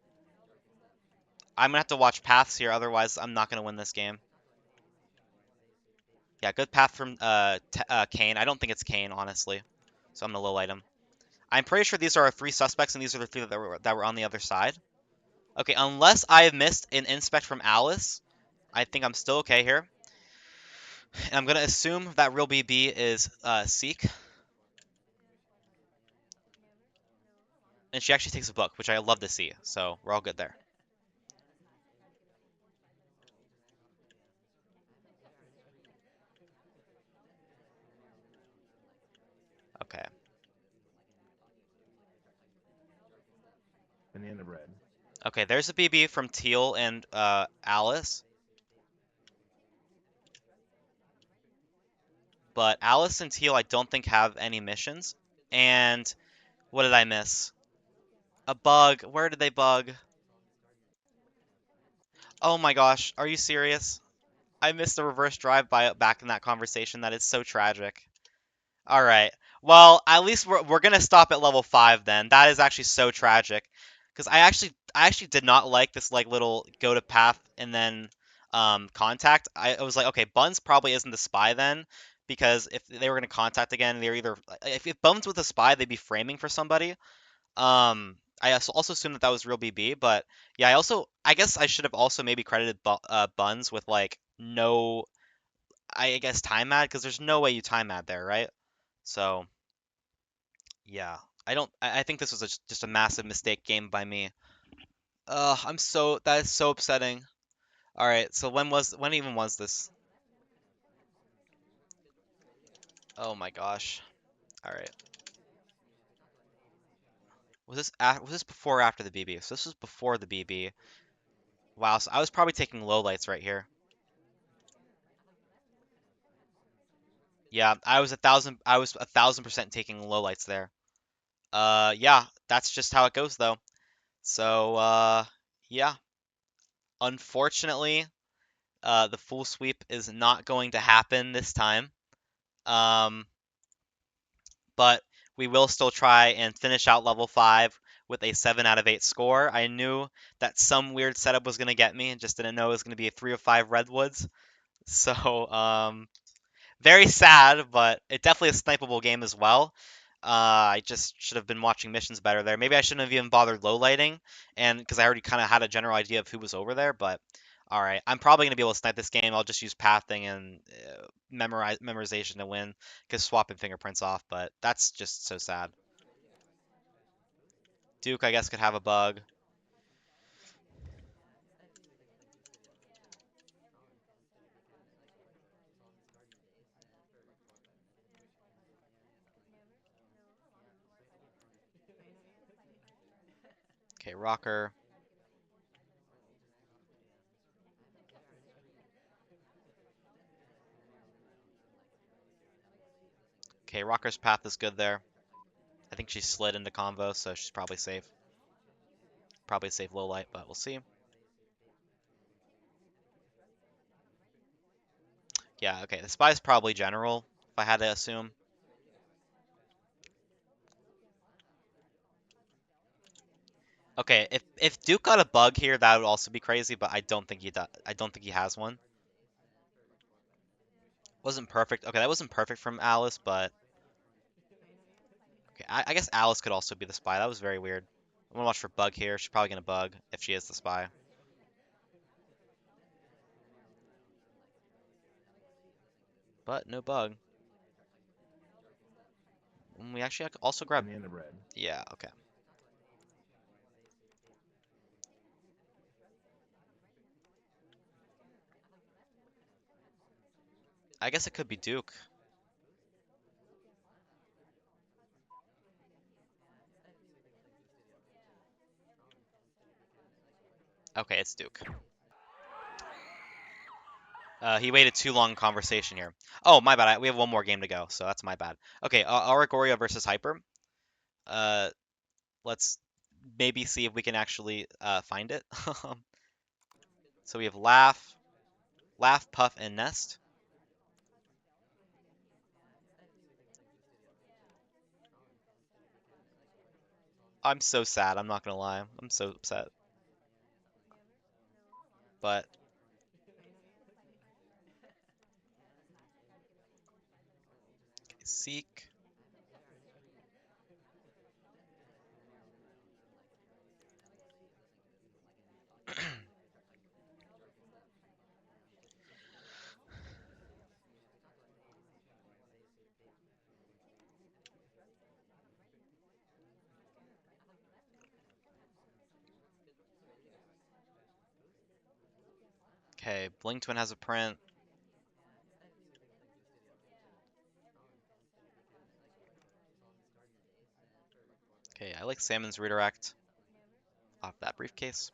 I'm gonna have to watch paths here, otherwise I'm not gonna win this game. Yeah, good path from Kane. I don't think it's Kane, honestly. So I'm gonna low light him. I'm pretty sure these are our three suspects, and these are the three that were on the other side. Okay, unless I have missed an inspect from Alice, I think I'm still okay here. And I'm gonna assume that real BB is Seek, and she actually takes a book, which I love to see. So we're all good there. Okay. Banana bread. Okay, there's a BB from Teal and Alice, but Alice and Teal I don't think have any missions. And what did I miss? A bug. Where did they bug? Oh my gosh, are you serious? I missed the reverse drive by back in that conversation. That is so tragic. All right. Well, at least we're gonna stop at level 5 then. That is actually so tragic, because I actually did not like this like little go to path and then contact. I was like, okay, Buns probably isn't the spy then, because if they were gonna contact again, they're either if Buns was a spy, they'd be framing for somebody. I also assumed that that was real BB, but yeah, I guess I should have also maybe credited Buns with like no, I guess time ad, because there's no way you time ad there, right? So yeah, I don't. I think this was just a massive mistake game by me. That is so upsetting. All right, so when even was this? Oh my gosh. All right, was this before or after the BB? So this was before the BB. Wow, so I was probably taking low lights right here. Yeah, I was 1,000% taking low lights there. Yeah, that's just how it goes though. So yeah, unfortunately, the full sweep is not going to happen this time. Um, but we will still try and finish out level 5 with a 7 out of 8 score. I knew that some weird setup was going to get me, and just didn't know it was going to be a 3 of 5 redwoods. So, very sad, but it definitely a snipeable game as well. I just should have been watching missions better there. Maybe I shouldn't have even bothered low lighting, and because I already kind of had a general idea of who was over there. But all right, I'm probably gonna be able to snipe this game. I'll just use pathing and memorization to win, because swapping fingerprints off. But that's just so sad. Duke, I guess, could have a bug. Okay, Rocker. Okay, Rocker's path is good there. I think she slid into convo, so she's probably safe. Probably a safe low light, but we'll see. Yeah, okay. The spy's probably general, if I had to assume. Okay, if Duke got a bug here, that would also be crazy, but I don't think he does. I don't think he has one. Wasn't perfect. Okay, that wasn't perfect from Alice, but okay, I guess Alice could also be the spy. That was very weird. I'm gonna watch for bug here. She's probably gonna bug if she is the spy, but no bug. We actually also grab. Banana bread. Yeah, okay. I guess it could be Duke. Okay, it's Duke. He waited too long in conversation here. Oh, my bad. We have one more game to go, so that's my bad. Okay, Aurigoria versus Hyper. Uh, let's maybe see if we can actually find it. So we have Laugh, Puff, and Nest. I'm so sad. I'm not gonna lie. I'm so upset. But Seek. Okay, Blink Twin has a print. Okay, I like Salmon's redirect off that briefcase.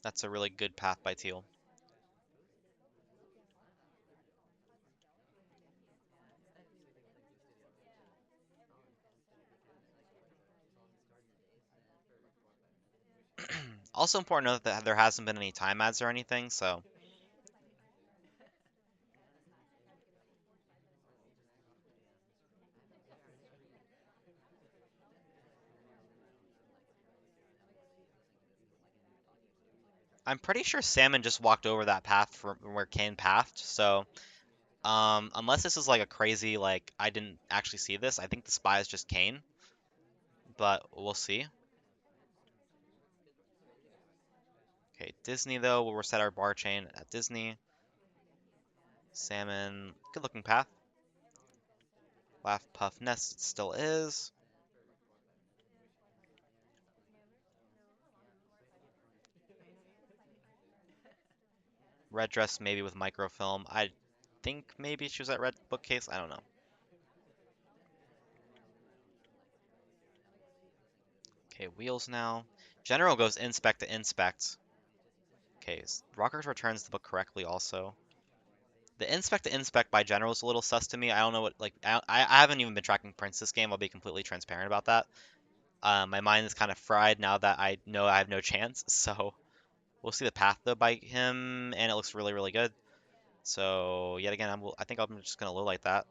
That's a really good path by Teal. Also important to note that there hasn't been any time ads or anything, so I'm pretty sure Salmon just walked over that path from where Kane pathed, so unless this is like a crazy, like, I didn't actually see this, I think the spy is just Kane, but we'll see. Okay, Disney though, we'll reset our bar chain at Disney. Salmon, good looking path. Laugh, Puff, Nest, it still is. Red dress maybe with microfilm. I think maybe she was at red bookcase. I don't know. Okay, wheels now. General goes inspect to inspect. Okay, Rockers returns the book correctly also. The inspect to inspect by general is a little sus to me. I don't know what, like, I haven't even been tracking prints this game. I'll be completely transparent about that. My mind is kind of fried now that I know I have no chance. So we'll see the path though by him, and it looks really, really good. So yet again, I think I'm just gonna low light that.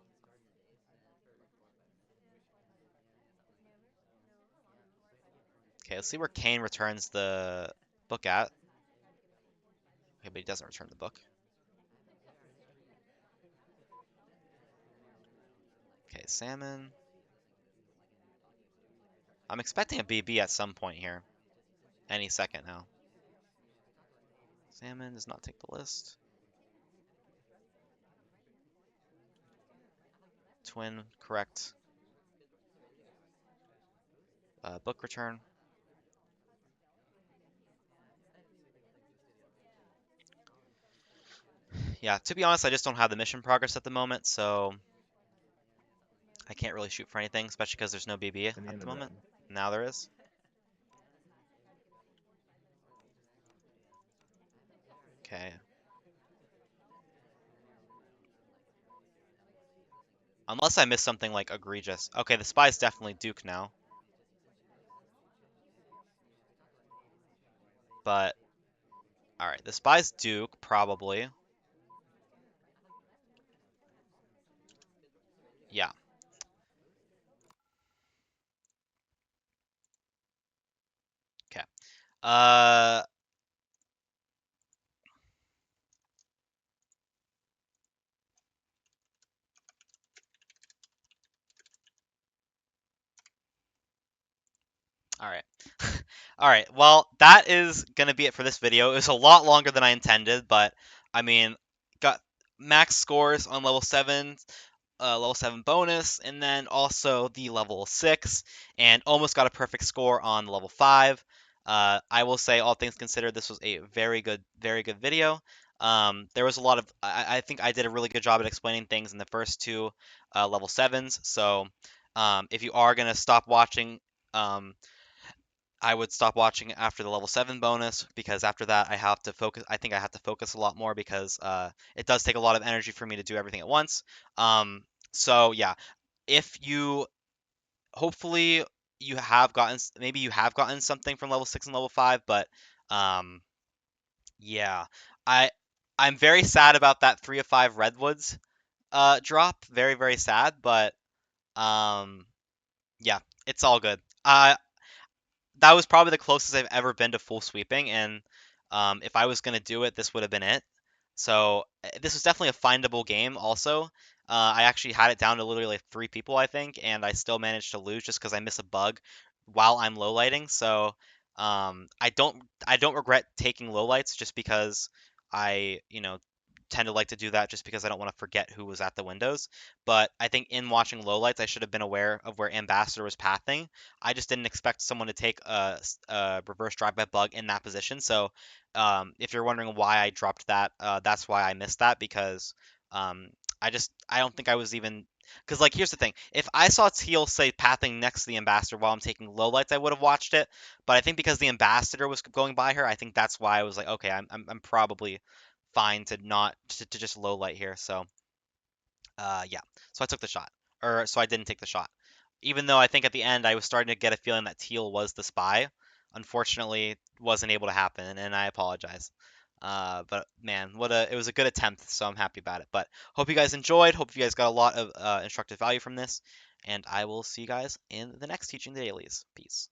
Okay, let's see where Kane returns the book at. Okay, but he doesn't return the book. Okay, Salmon. I'm expecting a BB at some point here. Any second now. Salmon does not take the list. Twin, correct. Book return. Yeah, to be honest, I just don't have the mission progress at the moment, so I can't really shoot for anything, especially because there's no BB at Banana the bread. moment. Now there is. Okay. Unless I missed something like egregious. Okay, the spy's definitely Duke now. But, alright, the spy's Duke, probably. Yeah. Okay. Uh, alright. Alright, well, that is gonna be it for this video. It was a lot longer than I intended, but, I mean, got max scores on level 7. level 7 bonus, and then also the level 6, and almost got a perfect score on the level 5. I will say, all things considered, this was a very good video. There was a lot of, I think I did a really good job at explaining things in the first two level 7s, so if you are going to stop watching, um, I would stop watching after the level 7 bonus because after that I have to focus. I think I have to focus a lot more because it does take a lot of energy for me to do everything at once. Um, so yeah, if you hopefully you have gotten maybe you have gotten something from level 6 and level 5, but um, yeah, I I'm very sad about that 3 of 5 redwoods drop. Very sad, but um, yeah, it's all good. That was probably the closest I've ever been to full sweeping, and if I was gonna do it, this would have been it. So this was definitely a findable game. Also, I actually had it down to literally like 3 people, I think, and I still managed to lose just because I miss a bug while I'm low lighting. So I don't regret taking low lights just because I tend to like to do that just because I don't want to forget who was at the windows. But I think in watching lowlights, I should have been aware of where Ambassador was pathing. I just didn't expect someone to take a reverse drive-by bug in that position. So if you're wondering why I dropped that, that's why I missed that because um, I don't think I was even because like here's the thing: if I saw Teal say pathing next to the Ambassador while I'm taking lowlights, I would have watched it. But I think because the Ambassador was going by her, I think that's why I was like, okay, I'm probably fine to not to just low light here. So yeah, so I took the shot, or so I didn't take the shot. Even though I think at the end I was starting to get a feeling that Teal was the spy, unfortunately wasn't able to happen, and I apologize. But man, it was a good attempt, so I'm happy about it. But hope you guys enjoyed. Hope you guys got a lot of instructive value from this, and I will see you guys in the next teaching the dailies. Peace.